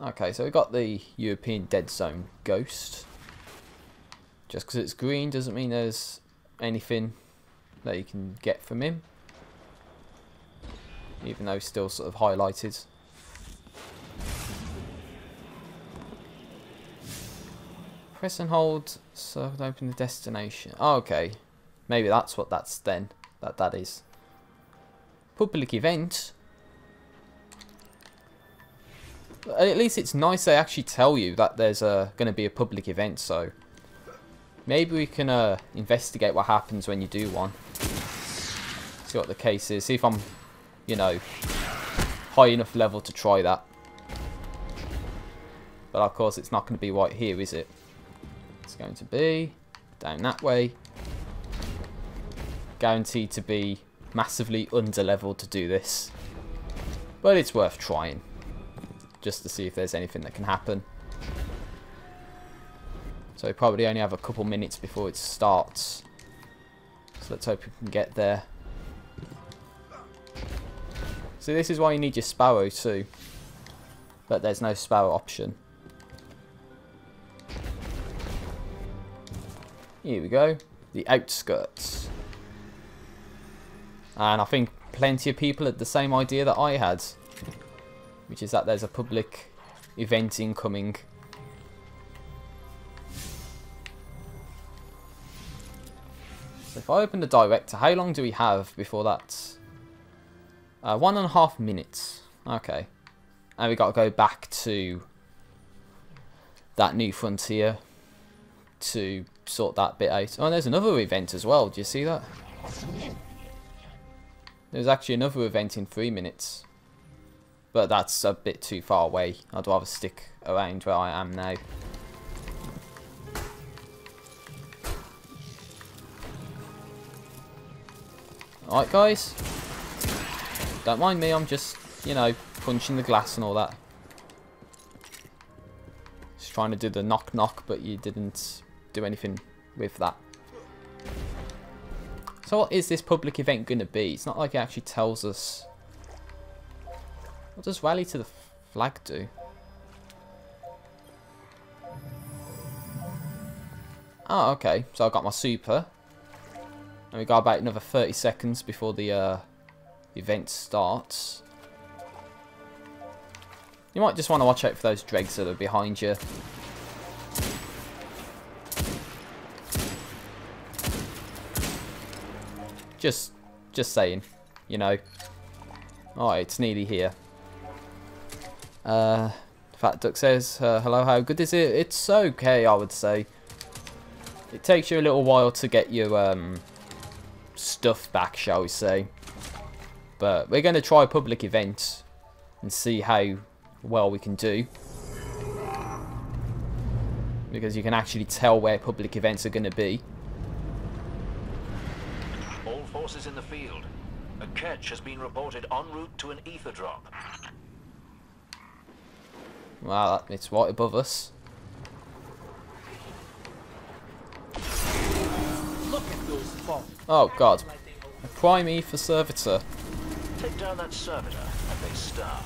Okay, so we got the European Dead Zone Ghost. Just because it's green doesn't mean there's anything that you can get from him. Even though still sort of highlighted. Press and hold circle to open the destination. Oh, okay. Maybe that's what that's then. That is. Public event. At least it's nice they actually tell you that there's going to be a public event, so maybe we can investigate what happens when you do one. See what the case is. See if I'm, you know, high enough level to try that. But of course it's not going to be right here, is it? It's going to be down that way. Guaranteed to be massively under leveled to do this. But it's worth trying. Just to see if there's anything that can happen. So we probably only have a couple minutes before it starts. So let's hope we can get there. So this is why you need your Sparrow too. But there's no Sparrow option. Here we go. The outskirts. And I think plenty of people had the same idea that I had. Which is that there's a public event incoming. So if I open the director, how long do we have before that? 1.5 minutes. Okay. And we got to go back to that New Frontier to sort that bit out. Oh, and there's another event as well. Do you see that? There's actually another event in 3 minutes. But that's a bit too far away. I'd rather stick around where I am now. Alright guys. Don't mind me, I'm just, you know, punching the glass and all that. Just trying to do the knock knock, but you didn't do anything with that. So what is this public event going to be? It's not like it actually tells us. What does rally to the flag do? Oh, okay. So I got my super. And we got about another 30 seconds before the event starts. You might just want to watch out for those dregs that are behind you. Just saying, you know. Alright, it's nearly here. Fat Duck says, hello, how good is it? It's okay, I would say. It takes you a little while to get your stuff back, shall we say. But we're going to try a public event and see how well we can do. Because you can actually tell where public events are going to be. forces in the field. A catch has been reported en route to an ether drop. Wow, it's right above us. Look at those falls. Oh god. A prime ether servitor. Take down that servitor and they start.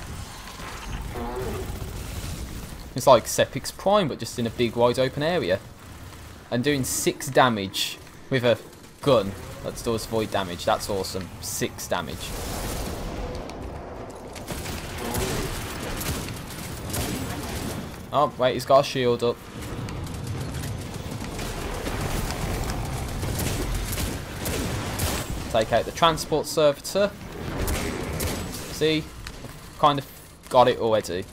It's like Sepix Prime, but just in a big wide open area. And doing 6 damage with a gun that stores void damage. That's awesome. 6 damage. Oh, wait, he's got a shield up. Take out the transport servitor. See? I've kind of got it already.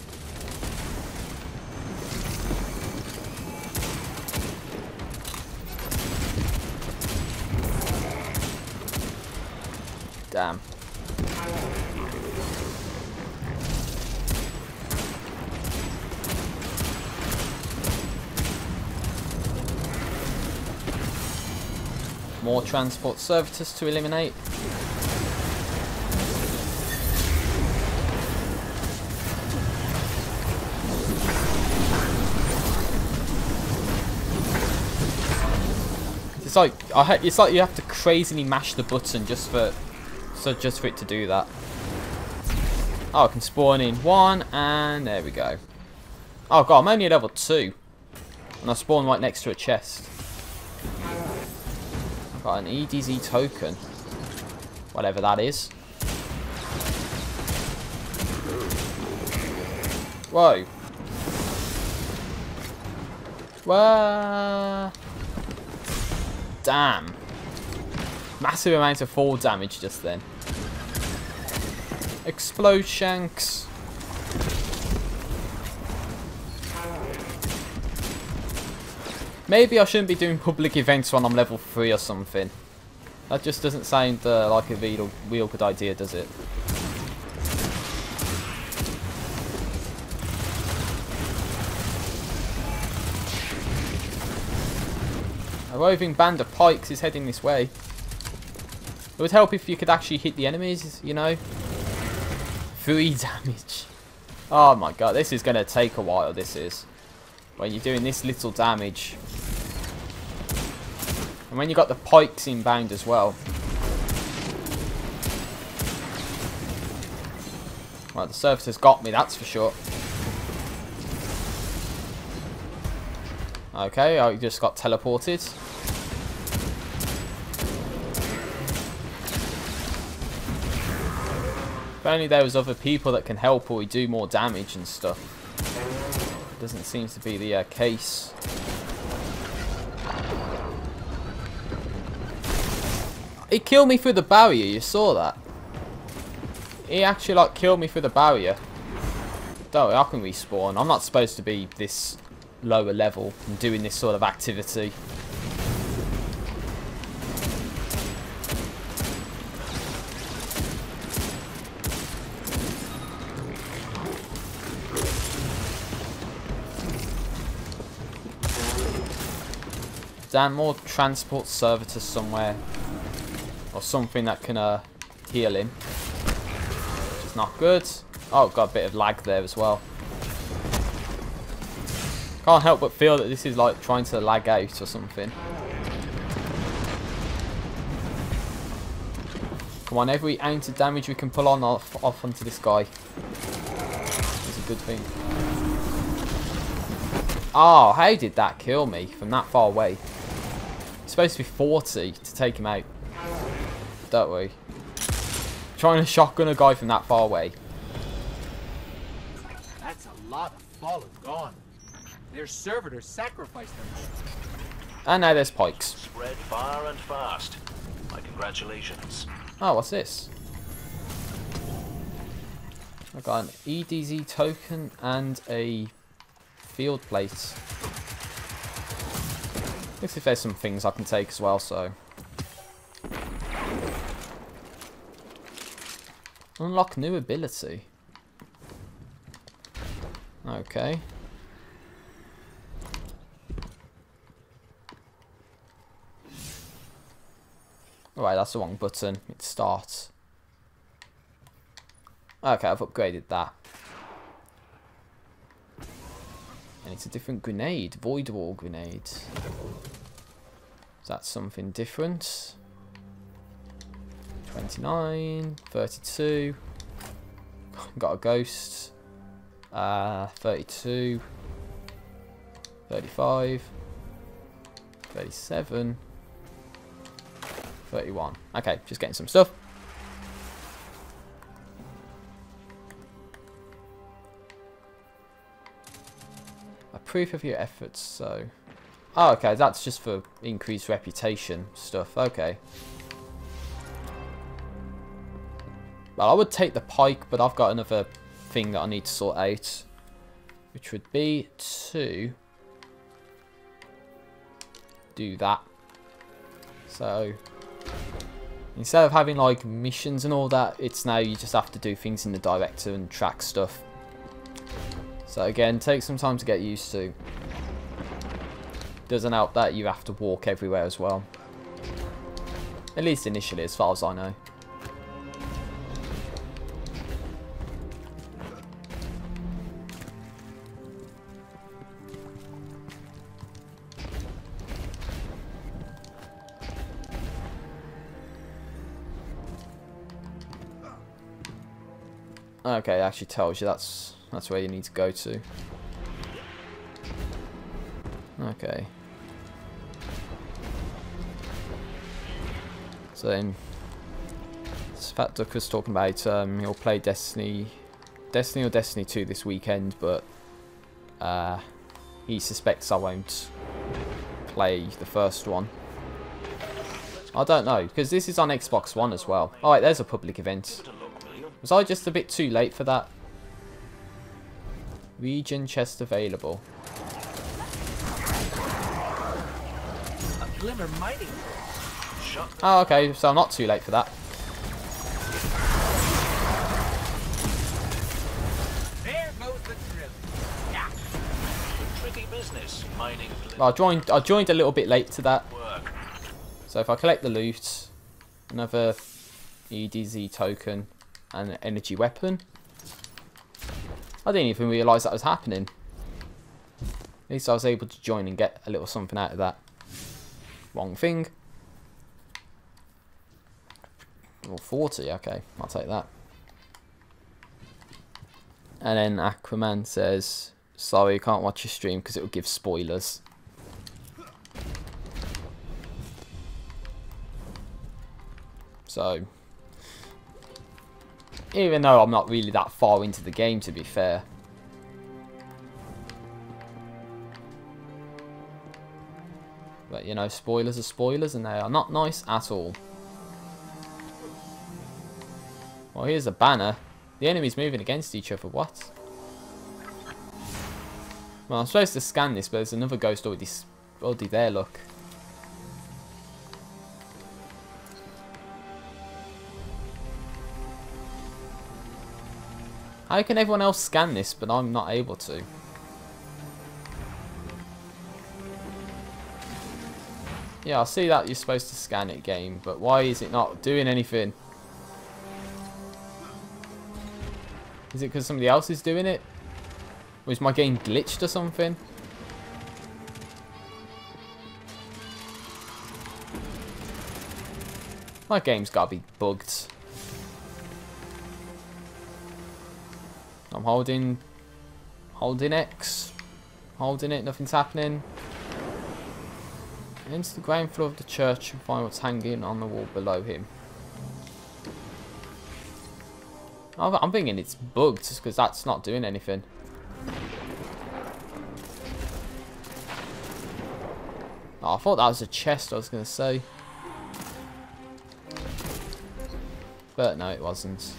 Damn. More transport servitors to eliminate. It's like you have to crazily mash the button just for it to do that. Oh, I can spawn in 1 and there we go. Oh god, I'm only at level 2. And I spawn right next to a chest. Got an EDZ token. Whatever that is. Whoa. Whoa. Damn. Massive amount of fall damage just then. Explode shanks. Maybe I shouldn't be doing public events when I'm level 3 or something. That just doesn't sound like a real good idea, does it? A roving band of pikes is heading this way. It would help if you could actually hit the enemies, you know. 3 damage. Oh my god, this is going to take a while, this is. When you're doing this little damage. And when you got the pikes inbound as well. Right, the servitor's got me, that's for sure. Okay, I just got teleported. If only there was other people that can help or we do more damage and stuff. Doesn't seem to be the case. He killed me through the barrier, you saw that? He actually like killed me through the barrier. Don't worry, I can respawn. I'm not supposed to be this lower level and doing this sort of activity. Damn, more transport servitors somewhere. Or something that can heal him. Which is not good. Oh, got a bit of lag there as well. Can't help but feel that this is like trying to lag out or something. Come on, every ounce of damage we can pull on off onto this guy. It's a good thing. Oh, how did that kill me from that far away? It's supposed to be 40 to take him out. Don't worry. Trying to shotgun a guy from that far away. That's a lot of fallen gone. Their servitors sacrificed them. And now there's pikes. Spread far and fast. My congratulations. Oh, what's this? I got an EDZ token and a field plate. Looks if there's some things I can take as well, so. Unlock new ability. Okay. Alright, that's the wrong button. It starts. Okay, I've upgraded that. And it's a different grenade. Void wall grenade. Is that something different? 29, 32. Got a ghost. 32. 35. 37. 31. Okay, just getting some stuff. A proof of your efforts, so... Oh, okay, that's just for increased reputation stuff. Okay. Well, I would take the pike, but I've got another thing that I need to sort out. Which would be to... do that. So... instead of having like missions and all that, it's now you just have to do things in the director and track stuff. So again, take some time to get used to. Doesn't help that you have to walk everywhere as well. At least initially, as far as I know. Okay, it actually tells you that's where you need to go to. Okay. So then, Fat Duck was talking about he'll play Destiny or Destiny 2 this weekend, but he suspects I won't play the first one. I don't know, because this is on Xbox One as well. Alright, there's a public event. Was I just a bit too late for that? Region chest available. A glimmer mighty. Oh, okay, so I'm not too late for that. There goes the drill. Yeah. Tricky business, mining. Well, I joined a little bit late to that. So if I collect the loot, another EDZ token, and an energy weapon. I didn't even realise that was happening. At least I was able to join and get a little something out of that. Wrong thing. Or 40, okay, I'll take that. And then Aquaman says, sorry, you can't watch your stream because it will give spoilers. So, even though I'm not really that far into the game, to be fair. But, you know, spoilers are spoilers, and they are not nice at all. Well, here's a banner. The enemy's moving against each other. What? Well, I'm supposed to scan this, but there's another ghost already there, look. How can everyone else scan this, but I'm not able to? Yeah, I see that you're supposed to scan it, game, but why is it not doing anything? Is it because somebody else is doing it? Or is my game glitched or something? My game's gotta be bugged. I'm holding X, holding it, nothing's happening. Into the ground floor of the church and find what's hanging on the wall below him. I'm thinking it's bugged because that's not doing anything. Oh, I thought that was a chest, I was going to say. But no, it wasn't.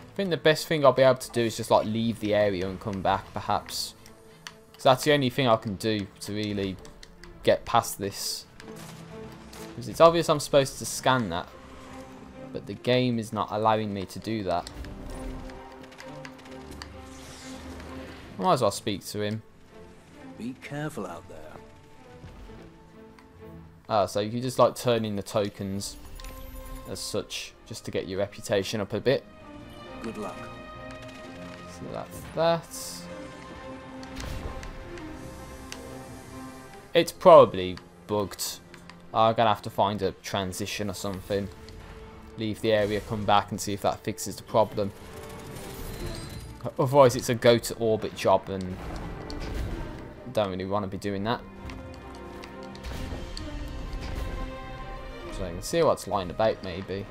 I think the best thing I'll be able to do is just like leave the area and come back, perhaps. Because that's the only thing I can do to really get past this. Because it's obvious I'm supposed to scan that, but the game is not allowing me to do that. I might as well speak to him. Be careful out there. So you can just like turn in the tokens as such, just to get your reputation up a bit. Good luck. So that's that. It's probably bugged. I'm gonna have to find a transition or something. Leave the area, come back and see if that fixes the problem. Otherwise it's a go to orbit job and don't really want to be doing that. So I can see what's lying about, maybe.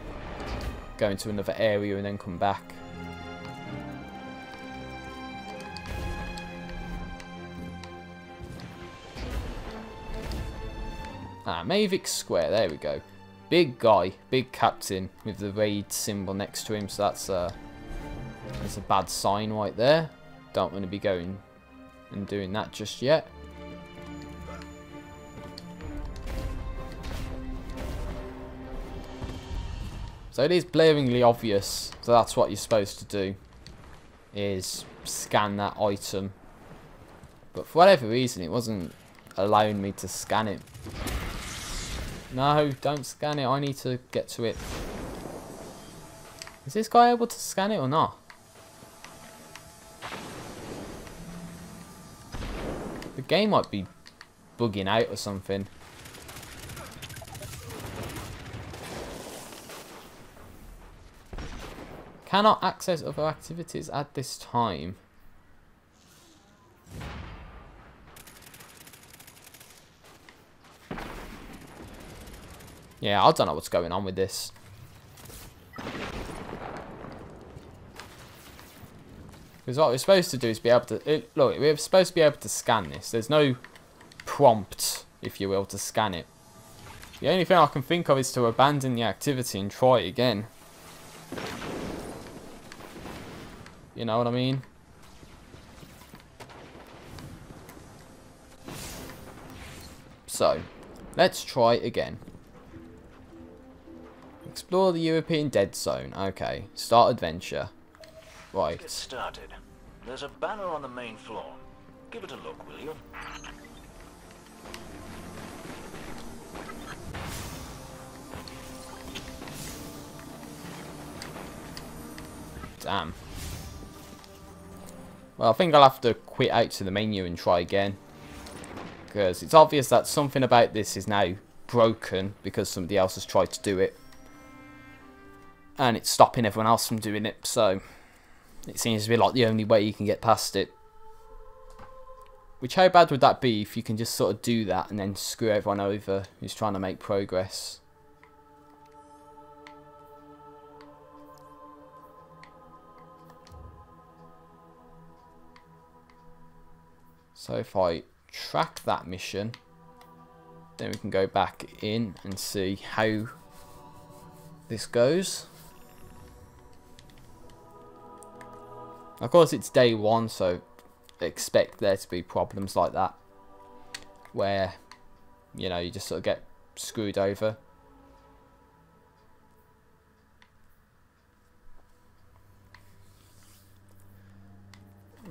Go into another area and then come back. Mavic Square, there we go. Big guy, big captain with the raid symbol next to him, so that's a bad sign right there. Don't want to be going and doing that just yet. So it is blaringly obvious, so that's what you're supposed to do, is scan that item. But for whatever reason, it wasn't allowing me to scan it. No, don't scan it, I need to get to it. Is this guy able to scan it or not? The game might be bugging out or something. Cannot access other activities at this time. Yeah, I don't know what's going on with this. Because what we're supposed to do is be able to... look, we're supposed to be able to scan this. There's no prompt, if you will, to scan it. The only thing I can think of is to abandon the activity and try it again. You know what I mean? So, let's try again. Explore the European Dead Zone. Okay, start adventure. Right. Get started. There's a banner on the main floor. Give it a look, will you? Damn. Well, I think I'll have to quit out to the menu and try again. Because it's obvious that something about this is now broken because somebody else has tried to do it. And it's stopping everyone else from doing it, so it seems to be like the only way you can get past it. Which, how bad would that be if you can just sort of do that and then screw everyone over who's trying to make progress? So if I track that mission, then we can go back in and see how this goes. Of course it's day one, so expect there to be problems like that. Where, you know, you just sort of get screwed over.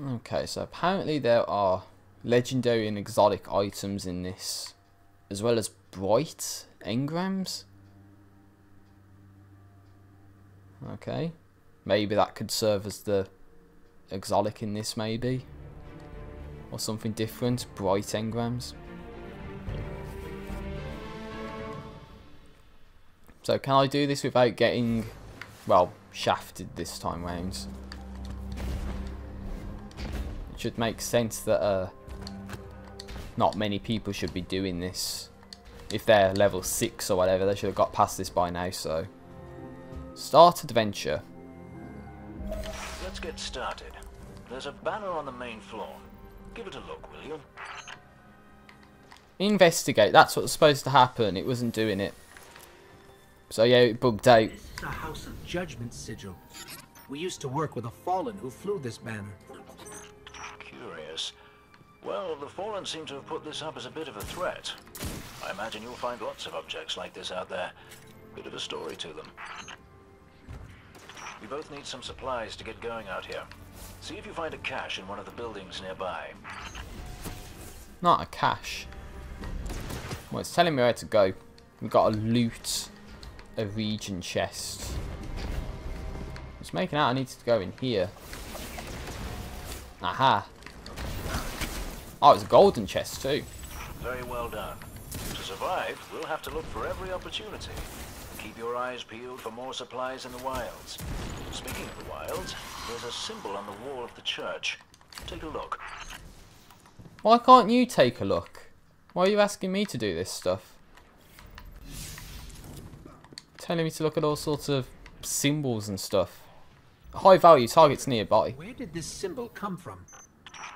Okay, so apparently there are legendary and exotic items in this, as well as bright engrams. Okay, maybe that could serve as the exotic in this, maybe, or something different. Bright engrams. So can I do this without getting, well, shafted this time round? It should make sense that not many people should be doing this. If they're level 6 or whatever, they should have got past this by now. So start adventure. Let's get started. There's a banner on the main floor. Give it a look, will you? Investigate. That's what's supposed to happen. It wasn't doing it. So yeah, it bugged out. This is a House of Judgment sigil. We used to work with a fallen who flew this banner. Curious. Well, the Fallen seem to have put this up as a bit of a threat. I imagine you'll find lots of objects like this out there. Bit of a story to them. We both need some supplies to get going out here. See if you find a cache in one of the buildings nearby. Not a cache. Well, it's telling me where to go. We've got to loot a region chest. It's making out I need to go in here. Aha. Oh, it's a golden chest too. Very well done. To survive, we'll have to look for every opportunity. Keep your eyes peeled for more supplies in the wilds. Speaking of the wilds, there's a symbol on the wall of the church. Take a look. Why can't you take a look? Why are you asking me to do this stuff? Telling me to look at all sorts of symbols and stuff. High value targets nearby. Where did this symbol come from?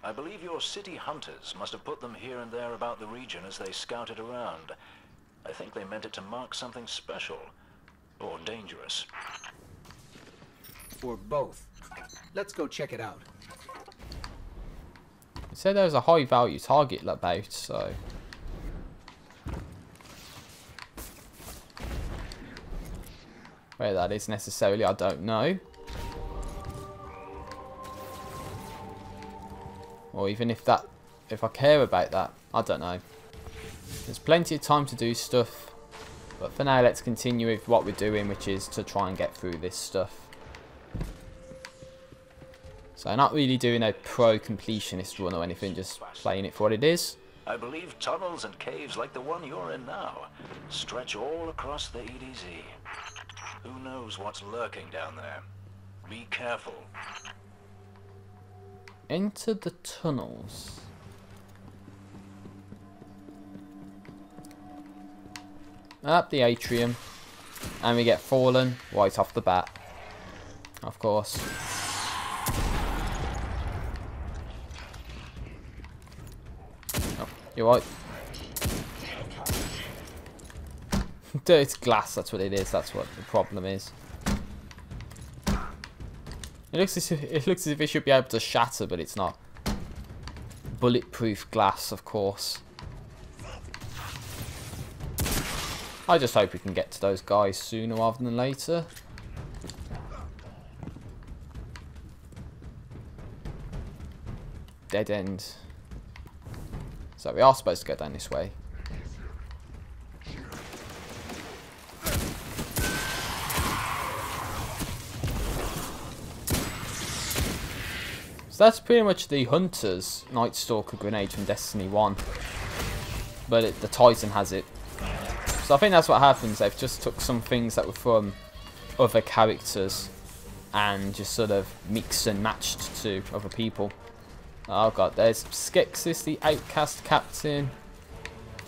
I believe your city hunters must have put them here and there about the region as they scouted around. I think they meant it to mark something special. Or dangerous. Or both. Let's go check it out. It said there was a high value target about, so... where that is necessarily, I don't know. Or even if I care about that, I don't know. There's plenty of time to do stuff. But for now, let's continue with what we're doing, which is to try and get through this stuff. So not really doing a pro completionist run or anything, just playing it for what it is. I believe tunnels and caves like the one you're in now stretch all across the EDZ. Who knows what's lurking down there? Be careful. Enter the tunnels. Up the atrium. And we get fallen right off the bat. Of course. Oh, you're right. It's glass, that's what it is. That's what the problem is. It looks as if it should be able to shatter, but it's not. Bulletproof glass, of course. I just hope we can get to those guys sooner rather than later. Dead end. So we are supposed to go down this way. So that's pretty much the Hunter's Night Stalker grenade from Destiny 1. But the Titan has it. So I think that's what happens. They've just took some things that were from other characters and just sort of mixed and matched to other people. Oh god, there's Skeksis, the outcast captain.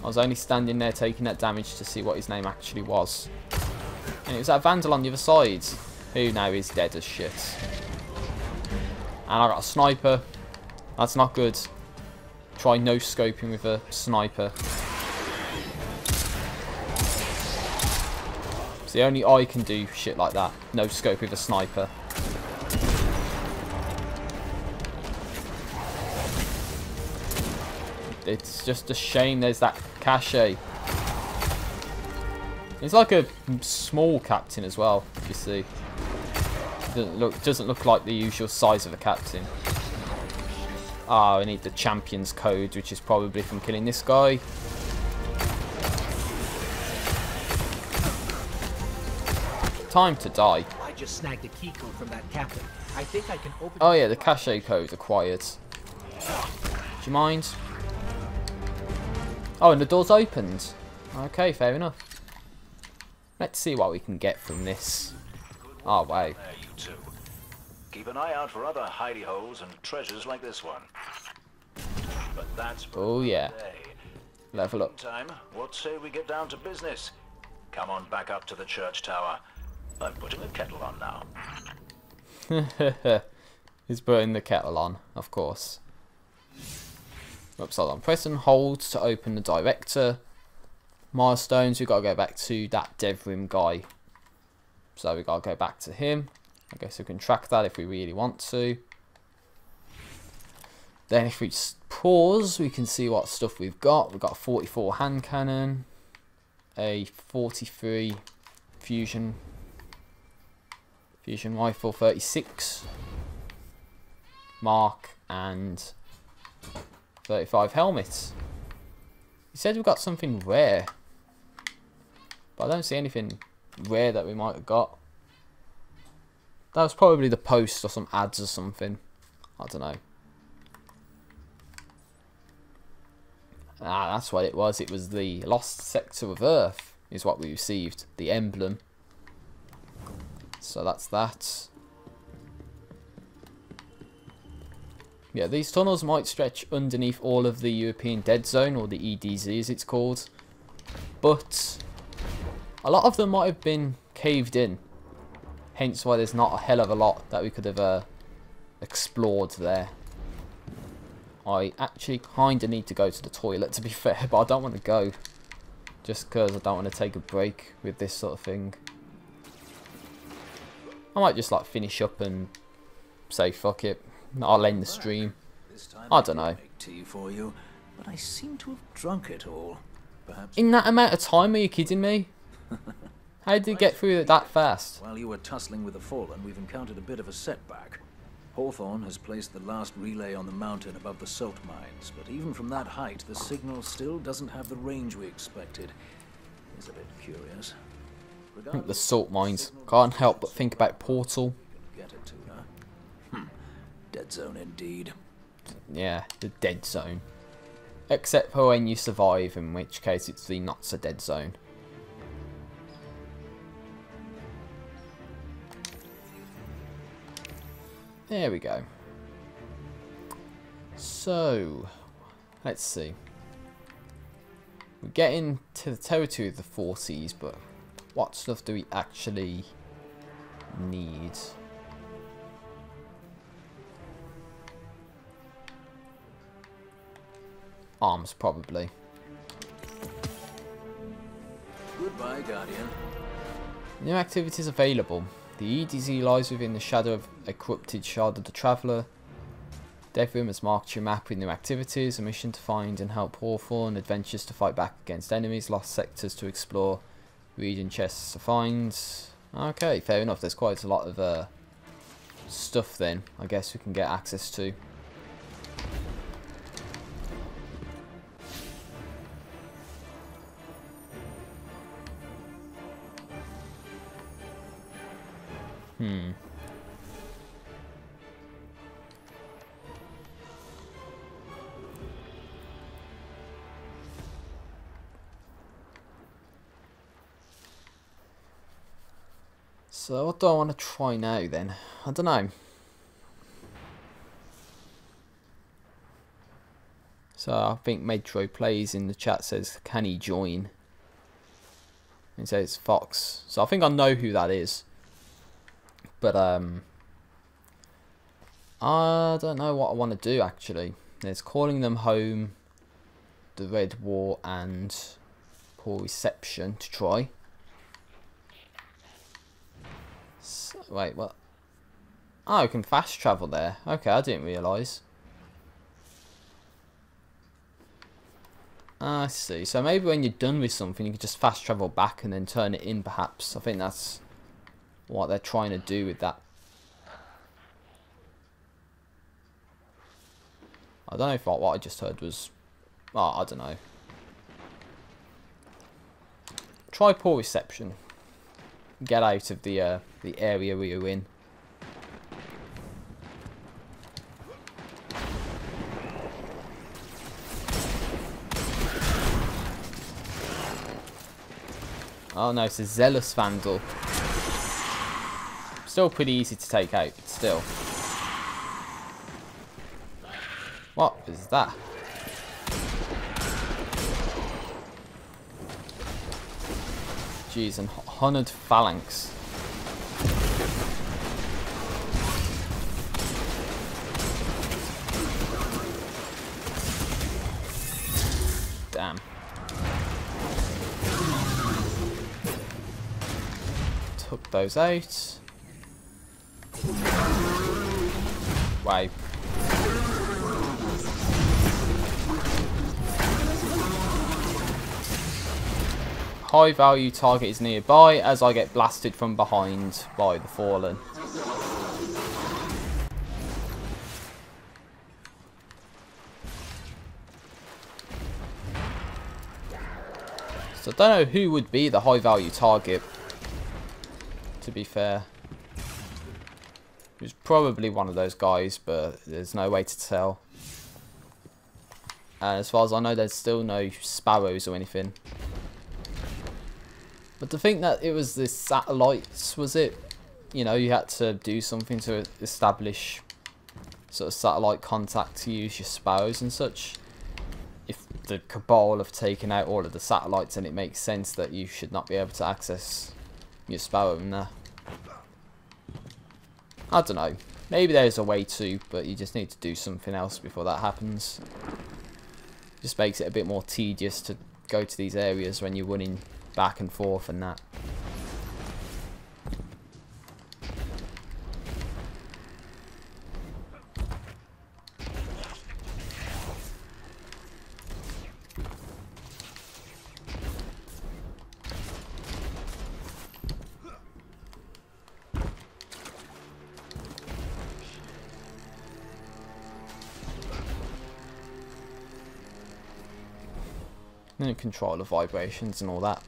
I was only standing there taking that damage to see what his name actually was. And it was that Vandal on the other side, who now is dead as shit. And I got a sniper. That's not good. Try no scoping with a sniper. See, only I can do shit like that. No scope with a sniper. It's just a shame there's that cache. It's like a small captain as well, if you see. Doesn't look like the usual size of a captain. Ah, I need the champion's code, which is probably from killing this guy. Time to die. I just snagged a key code from that captain. I think I can open. Oh yeah, the cache code acquired. Do you mind? Oh, and the door's opened. Okay, fair enough. Let's see what we can get from this. Oh wow. There, you two. Keep an eye out for other hidey holes and treasures like this one. But that's oh yeah. Day. Level up. Time. What say we get down to business? Come on back up to the church tower. I'm putting the kettle on now. He's putting the kettle on, of course. Oops, hold on. Press and hold to open the director. Milestones, we've got to go back to that Devrim guy. So we've got to go back to him. I guess we can track that if we really want to. Then if we pause, we can see what stuff we've got. We've got a 44 hand cannon, a 43 fusion rifle, 36 mark, and 35 helmets. He said we got something rare. But I don't see anything rare that we might have got. That was probably the post or some ads or something. I don't know. Ah, that's what it was. It was the lost sector of Earth is what we received. The emblem. So that's that. Yeah, these tunnels might stretch underneath all of the European Dead Zone, or the EDZ as it's called. But a lot of them might have been caved in. Hence why there's not a hell of a lot that we could have explored there. I actually kind of need to go to the toilet, to be fair, but I don't want to go. Just because I don't want to take a break with this sort of thing. I might just like finish up and say fuck it. I'll end the stream. I don't know. Tea for you, but I seem to have drunk it all. Perhaps in that amount of time? Are you kidding me? How did you get through it that fast? While you were tussling with the Fallen, we've encountered a bit of a setback. Hawthorne has placed the last relay on the mountain above the salt mines, but even from that height, the signal still doesn't have the range we expected. It's a bit curious. I think the salt mines. Can't help but think about Portal. Get it to her. Dead zone indeed. Yeah, the dead zone. Except for when you survive, in which case it's the not so dead zone. There we go. So, let's see. We're getting to the territory of the 40s, but what stuff do we actually need? Arms, probably. Goodbye, Guardian. New activities available. The EDZ lies within the shadow of a corrupted shard of the Traveller. Devrim has marked your map with new activities, a mission to find and help Hawthorne, adventures to fight back against enemies, lost sectors to explore, reading chests to find. Okay, fair enough. There's quite a lot of stuff then, I guess we can get access to. So what do I want to try now then? I don't know. So I think Metro Plays in the chat says, can he join? It says Fox. So I think I know who that is. But I don't know what I want to do actually. There's Calling Them Home, The Red War, and Poor Reception to try. So, wait, what? Oh, you can fast travel there. Okay, I didn't realise. I see. So maybe when you're done with something, you can just fast travel back and then turn it in, perhaps. I think that's what they're trying to do with that. I don't know if what I just heard was... Oh, I don't know. Try Poor Reception. Get out of the area we were in. Oh no, it's a Zealous Vandal. Still pretty easy to take out, but still. What is that? Jeez, and Honored Phalanx. Damn. Took those out. Wow. High value target is nearby as I get blasted from behind by the Fallen. So I don't know who would be the high value target, to be fair. It was probably one of those guys, but there's no way to tell. And as far as I know, there's still no sparrows or anything. But to think that it was the satellites, was it? You know, you had to do something to establish sort of satellite contact to use your sparrows and such. If the Cabal have taken out all of the satellites, then it makes sense that you should not be able to access your sparrow in there. I don't know. Maybe there's a way to, but you just need to do something else before that happens. Just makes it a bit more tedious to go to these areas when you're running back and forth and that. And control the vibrations and all that.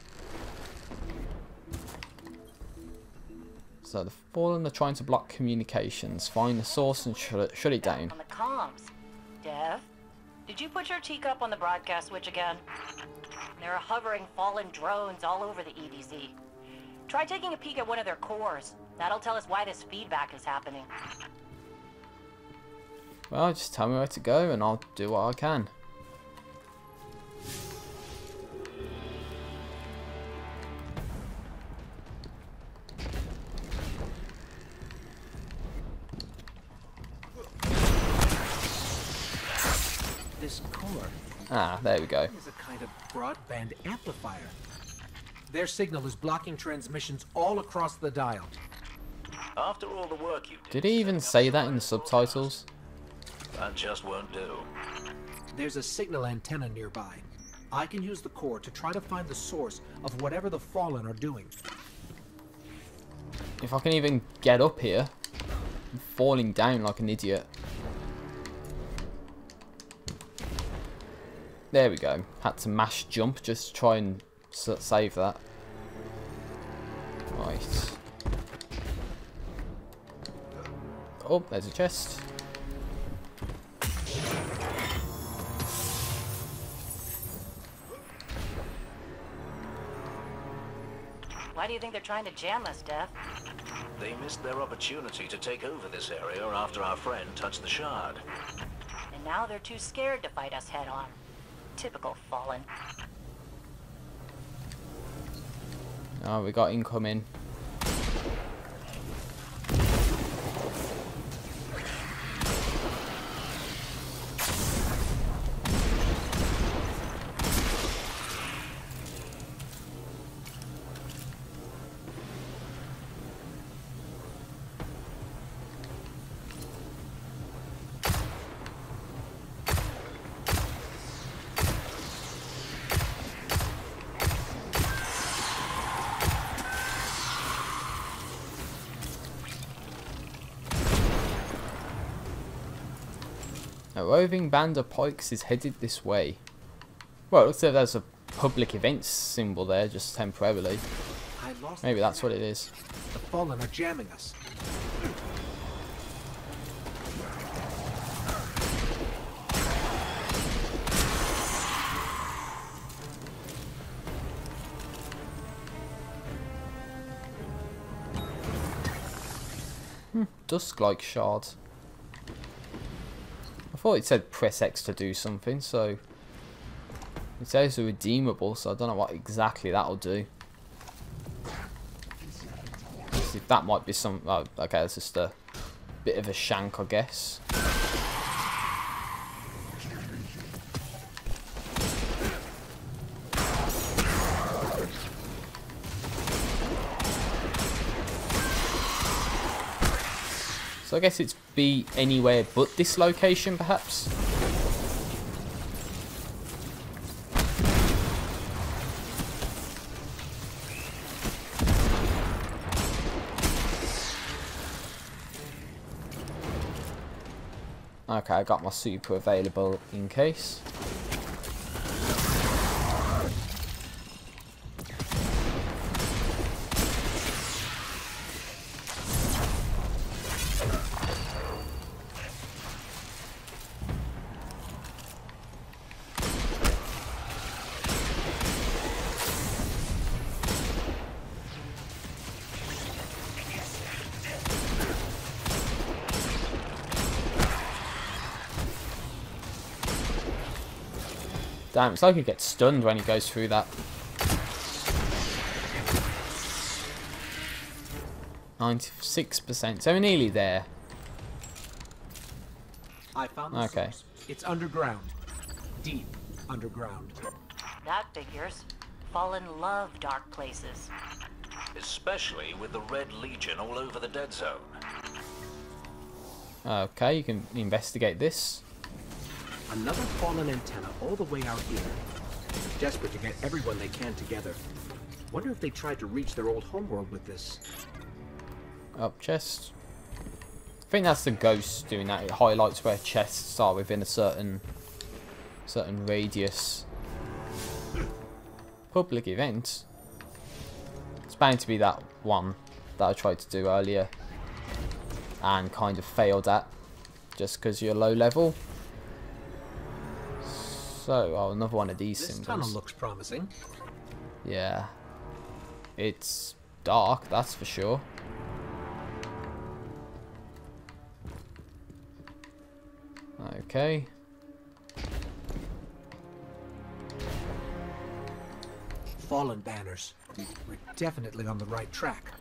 So the Fallen are trying to block communications. Find the source and shut it down. On the comms. Dev, did you put your teacup on the broadcast switch again? There are hovering Fallen drones all over the EDZ. Try taking a peek at one of their cores. That'll tell us why this feedback is happening. Well, just tell me where to go and I'll do what I can. This core. Ah, there we go. Is a kind of broadband amplifier. Their signal is blocking transmissions all across the dial. After all the work you did. Did he even say that in the subtitles? That just won't do. There's a signal antenna nearby. I can use the core to try to find the source of whatever the Fallen are doing. If I can even get up here, I'm falling down like an idiot. There we go. Had to mash jump just to try and save that. Right. Oh, there's a chest. Why do you think they're trying to jam us, Dev? They missed their opportunity to take over this area after our friend touched the shard. And now they're too scared to fight us head on. Typical Fallen. Oh, we got incoming. A roving band of pikes is headed this way. Well, it looks like there's a public events symbol there, just temporarily. Maybe that's what it is. The Fallen are jamming us. Dusk-like shards. I thought it said press X to do something, so it says they're redeemable, so I don't know what exactly that'll do. See if that might be some. Oh, okay, that's just a bit of a shank, I guess. So I guess it's be anywhere but this location, perhaps. Okay, I got my super available in case. Damn, it's like he gets stunned when he goes through that. 96%, so we're nearly there. I found the Okay. source. It's underground. Deep underground. That figures. Fallen love dark places. Especially with the Red Legion all over the dead zone. Okay, you can investigate this. Another fallen antenna all the way out here. Desperate to get everyone they can together. Wonder if they tried to reach their old homeworld with this. Up chest. I think that's the ghost doing that. It highlights where chests are within a certain radius. Public event. It's bound to be that one that I tried to do earlier and kind of failed at just because you're low level. So, oh, another one of these This symbols. tunnel looks promising. Yeah. It's dark, that's for sure. Okay. Fallen banners. We're definitely on the right track.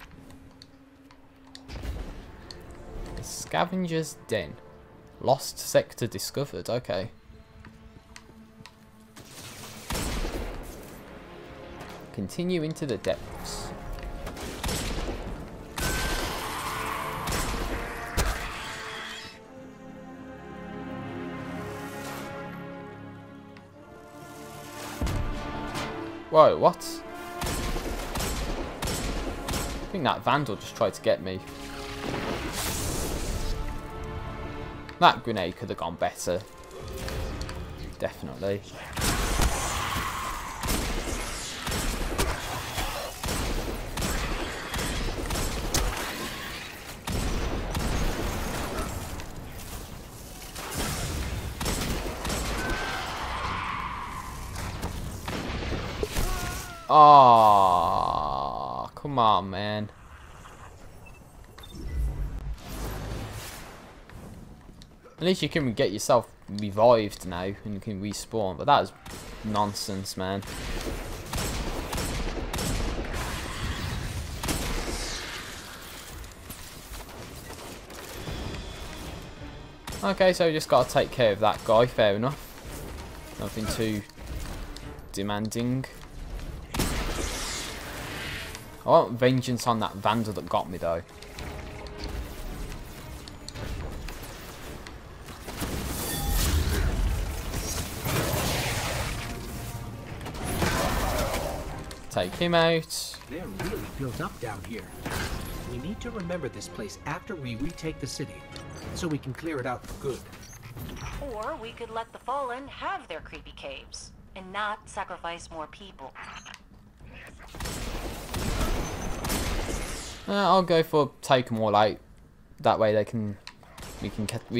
The Scavenger's Den. Lost sector discovered, okay. Continue into the depths. Whoa, what? I think that Vandal just tried to get me. That grenade could have gone better. Definitely. Oh, come on, man. At least you can get yourself revived now and you can respawn, but that is nonsense, man. Okay, so we just gotta take care of that guy, fair enough. Nothing too demanding. I want vengeance on that Vandal that got me, though. Take him out. They're really built up down here. We need to remember this place after we retake the city, so we can clear it out for good. Or we could let the Fallen have their creepy caves, and not sacrifice more people. I'll go for take them all out. That way they can, we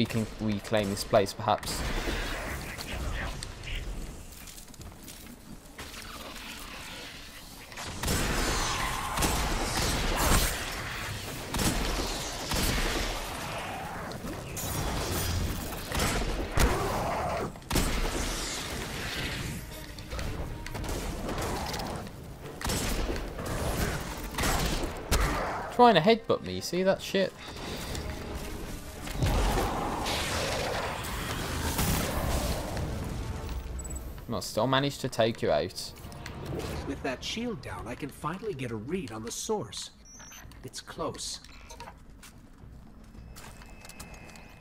can reclaim this place, perhaps. Trying to headbutt me, you see that shit? Well, still managed to take you out. With that shield down, I can finally get a read on the source. It's close.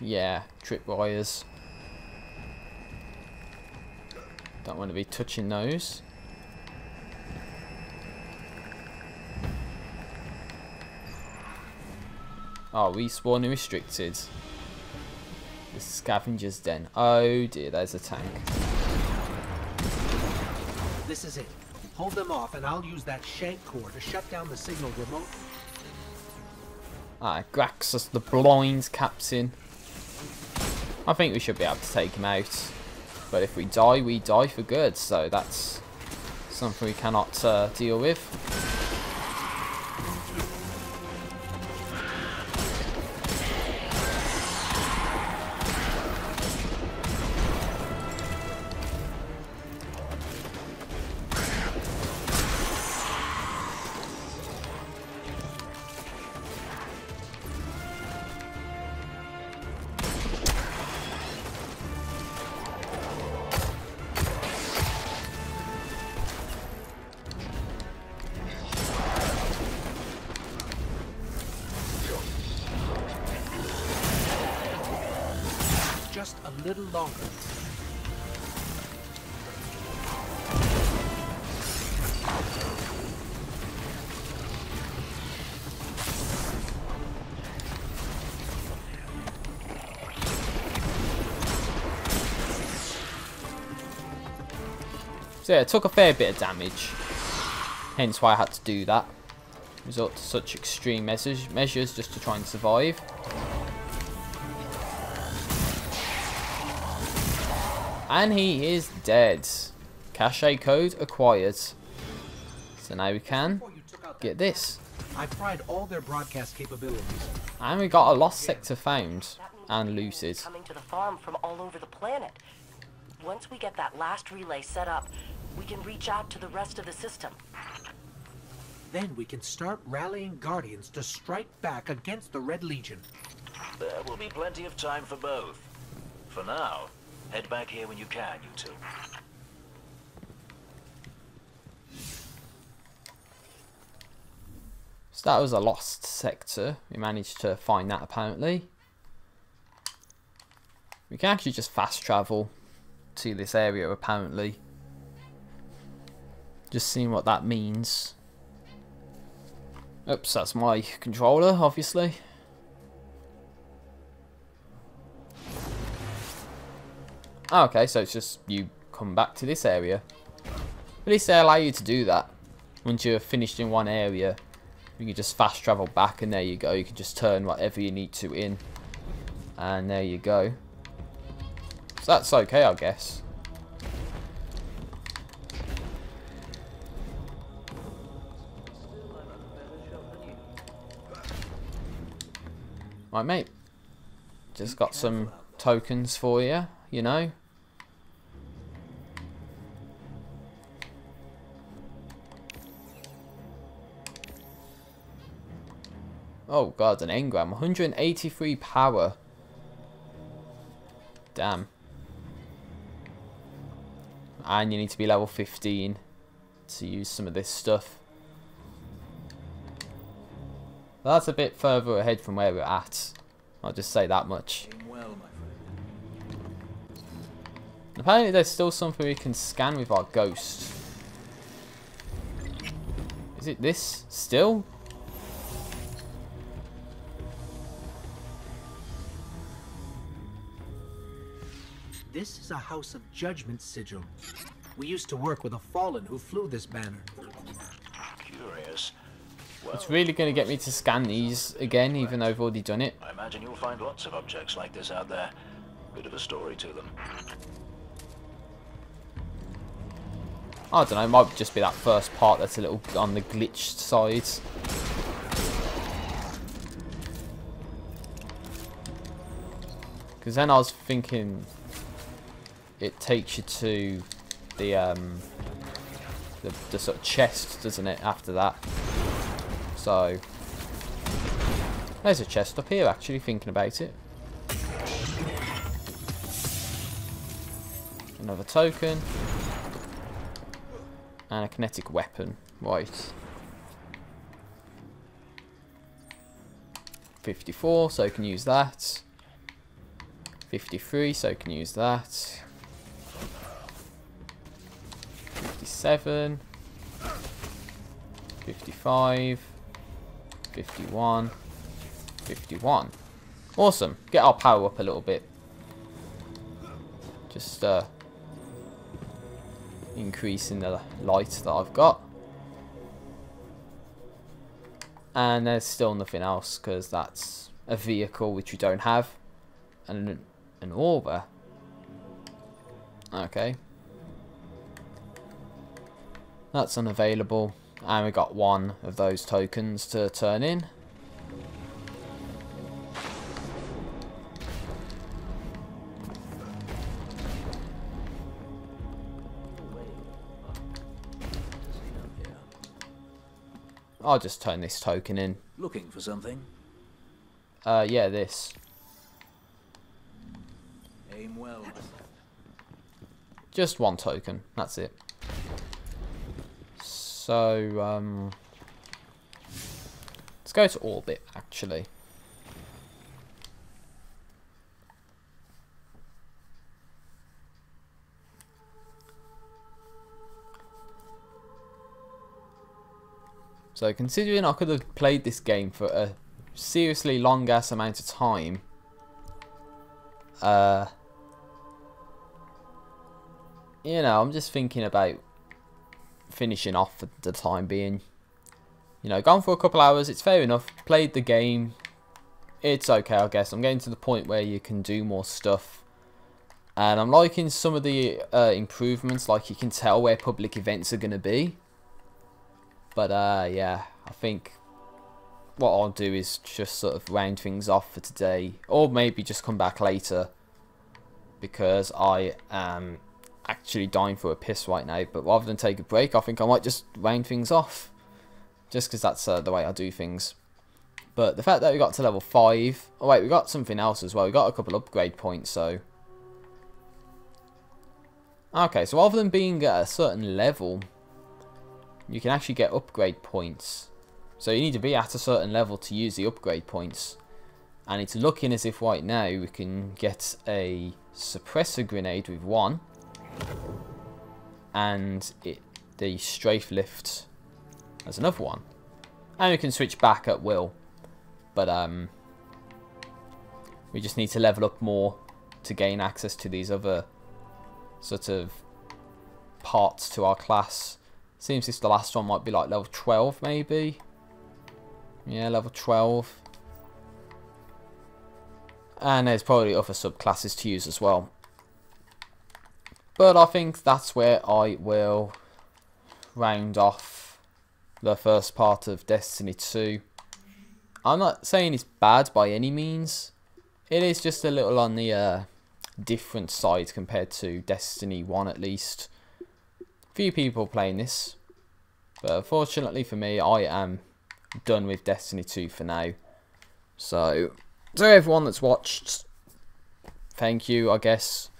Yeah, tripwires. Don't want to be touching those. Oh, respawning restricted. The Scavenger's Den. Oh dear, there's a tank. This is it. Hold them off and I'll use that shank core to shut down the signal remotely. Ah, Graxus the Blind captain. I think we should be able to take him out. But if we die for good. So that's something we cannot deal with. just a little longer. So yeah, it took a fair bit of damage, hence why I had to do that. Resort to such extreme measures just to try and survive. And he is dead. Cache code acquired. So now we can get this. I tried all their broadcast capabilities. And we got a lost sector found and looted. Coming to the farm from all over the planet. Once we get that last relay set up, we can reach out to the rest of the system. Then we can start rallying Guardians to strike back against the Red Legion. There will be plenty of time for both. For now, head back here when you can, you two. So that was a lost sector. We managed to find that apparently. We can actually just fast travel to this area apparently. Just seeing what that means. Oops, that's my controller, obviously. Oh, okay, so it's just you come back to this area. At least they allow you to do that. Once you're finished in one area, you can just fast travel back and there you go. You can just turn whatever you need to in. And there you go. So that's okay, I guess. Right, mate. Just got some tokens for you, you know. Oh god, an engram. 183 power. Damn. And you need to be level 15 to use some of this stuff. That's a bit further ahead from where we're at. I'll just say that much. Apparently there's still something we can scan with our ghost. Is it this still? This is a House of Judgment sigil. We used to work with a fallen who flew this banner. Curious. Well, It's really going to get me to scan these again, even though I've already done it. I imagine you'll find lots of objects like this out there. Bit of a story to them. I don't know, it might just be that first part that's a little on the glitched side. Because then I was thinking it takes you to the sort of chest, doesn't it, after that? So there's a chest up here actually, thinking about it. Another token. And a kinetic weapon. Right. 54, so I can use that. 53, so I can use that. 57. 55. 51. 51. Awesome. Get our power up a little bit. Just increasing the light that I've got. And there's still nothing else because that's a vehicle which we don't have. And an orber. Okay. That's unavailable. And we got one of those tokens to turn in. I'll just turn this token in. Looking for something? Yeah, this. Aim well, my friend. Just one token. That's it. So, let's go to orbit, actually. So considering I could have played this game for a seriously long ass amount of time, you know, I'm just thinking about finishing off for the time being. You know, gone for a couple hours, it's fair enough. Played the game, it's okay, I guess. I'm getting to the point where you can do more stuff. And I'm liking some of the improvements, like you can tell where public events are going to be. But yeah, I think what I'll do is just sort of round things off for today. Or maybe just come back later. Because I am actually dying for a piss right now. But rather than take a break, I think I might just round things off. Just because that's the way I do things. But the fact that we got to level 5... Oh wait, we got something else as well. We got a couple upgrade points, so... Okay, so rather than being at a certain level, you can actually get upgrade points. So you need to be at a certain level to use the upgrade points. And it's looking as if right now we can get a suppressor grenade with 1. And the strafe lift as another 1. And we can switch back at will. But we just need to level up more to gain access to these other sort of parts to our class. Seems this the last one might be like level 12 maybe. Yeah, level 12. And there's probably other subclasses to use as well. But I think that's where I will round off the first part of Destiny 2. I'm not saying it's bad by any means. It is just a little on the different side compared to Destiny 1 at least. Few people playing this. But fortunately for me, I am done with Destiny 2 for now. So, to everyone that's watched, thank you, I guess.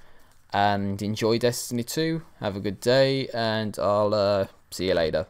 And enjoy Destiny 2. Have a good day, and I'll see you later.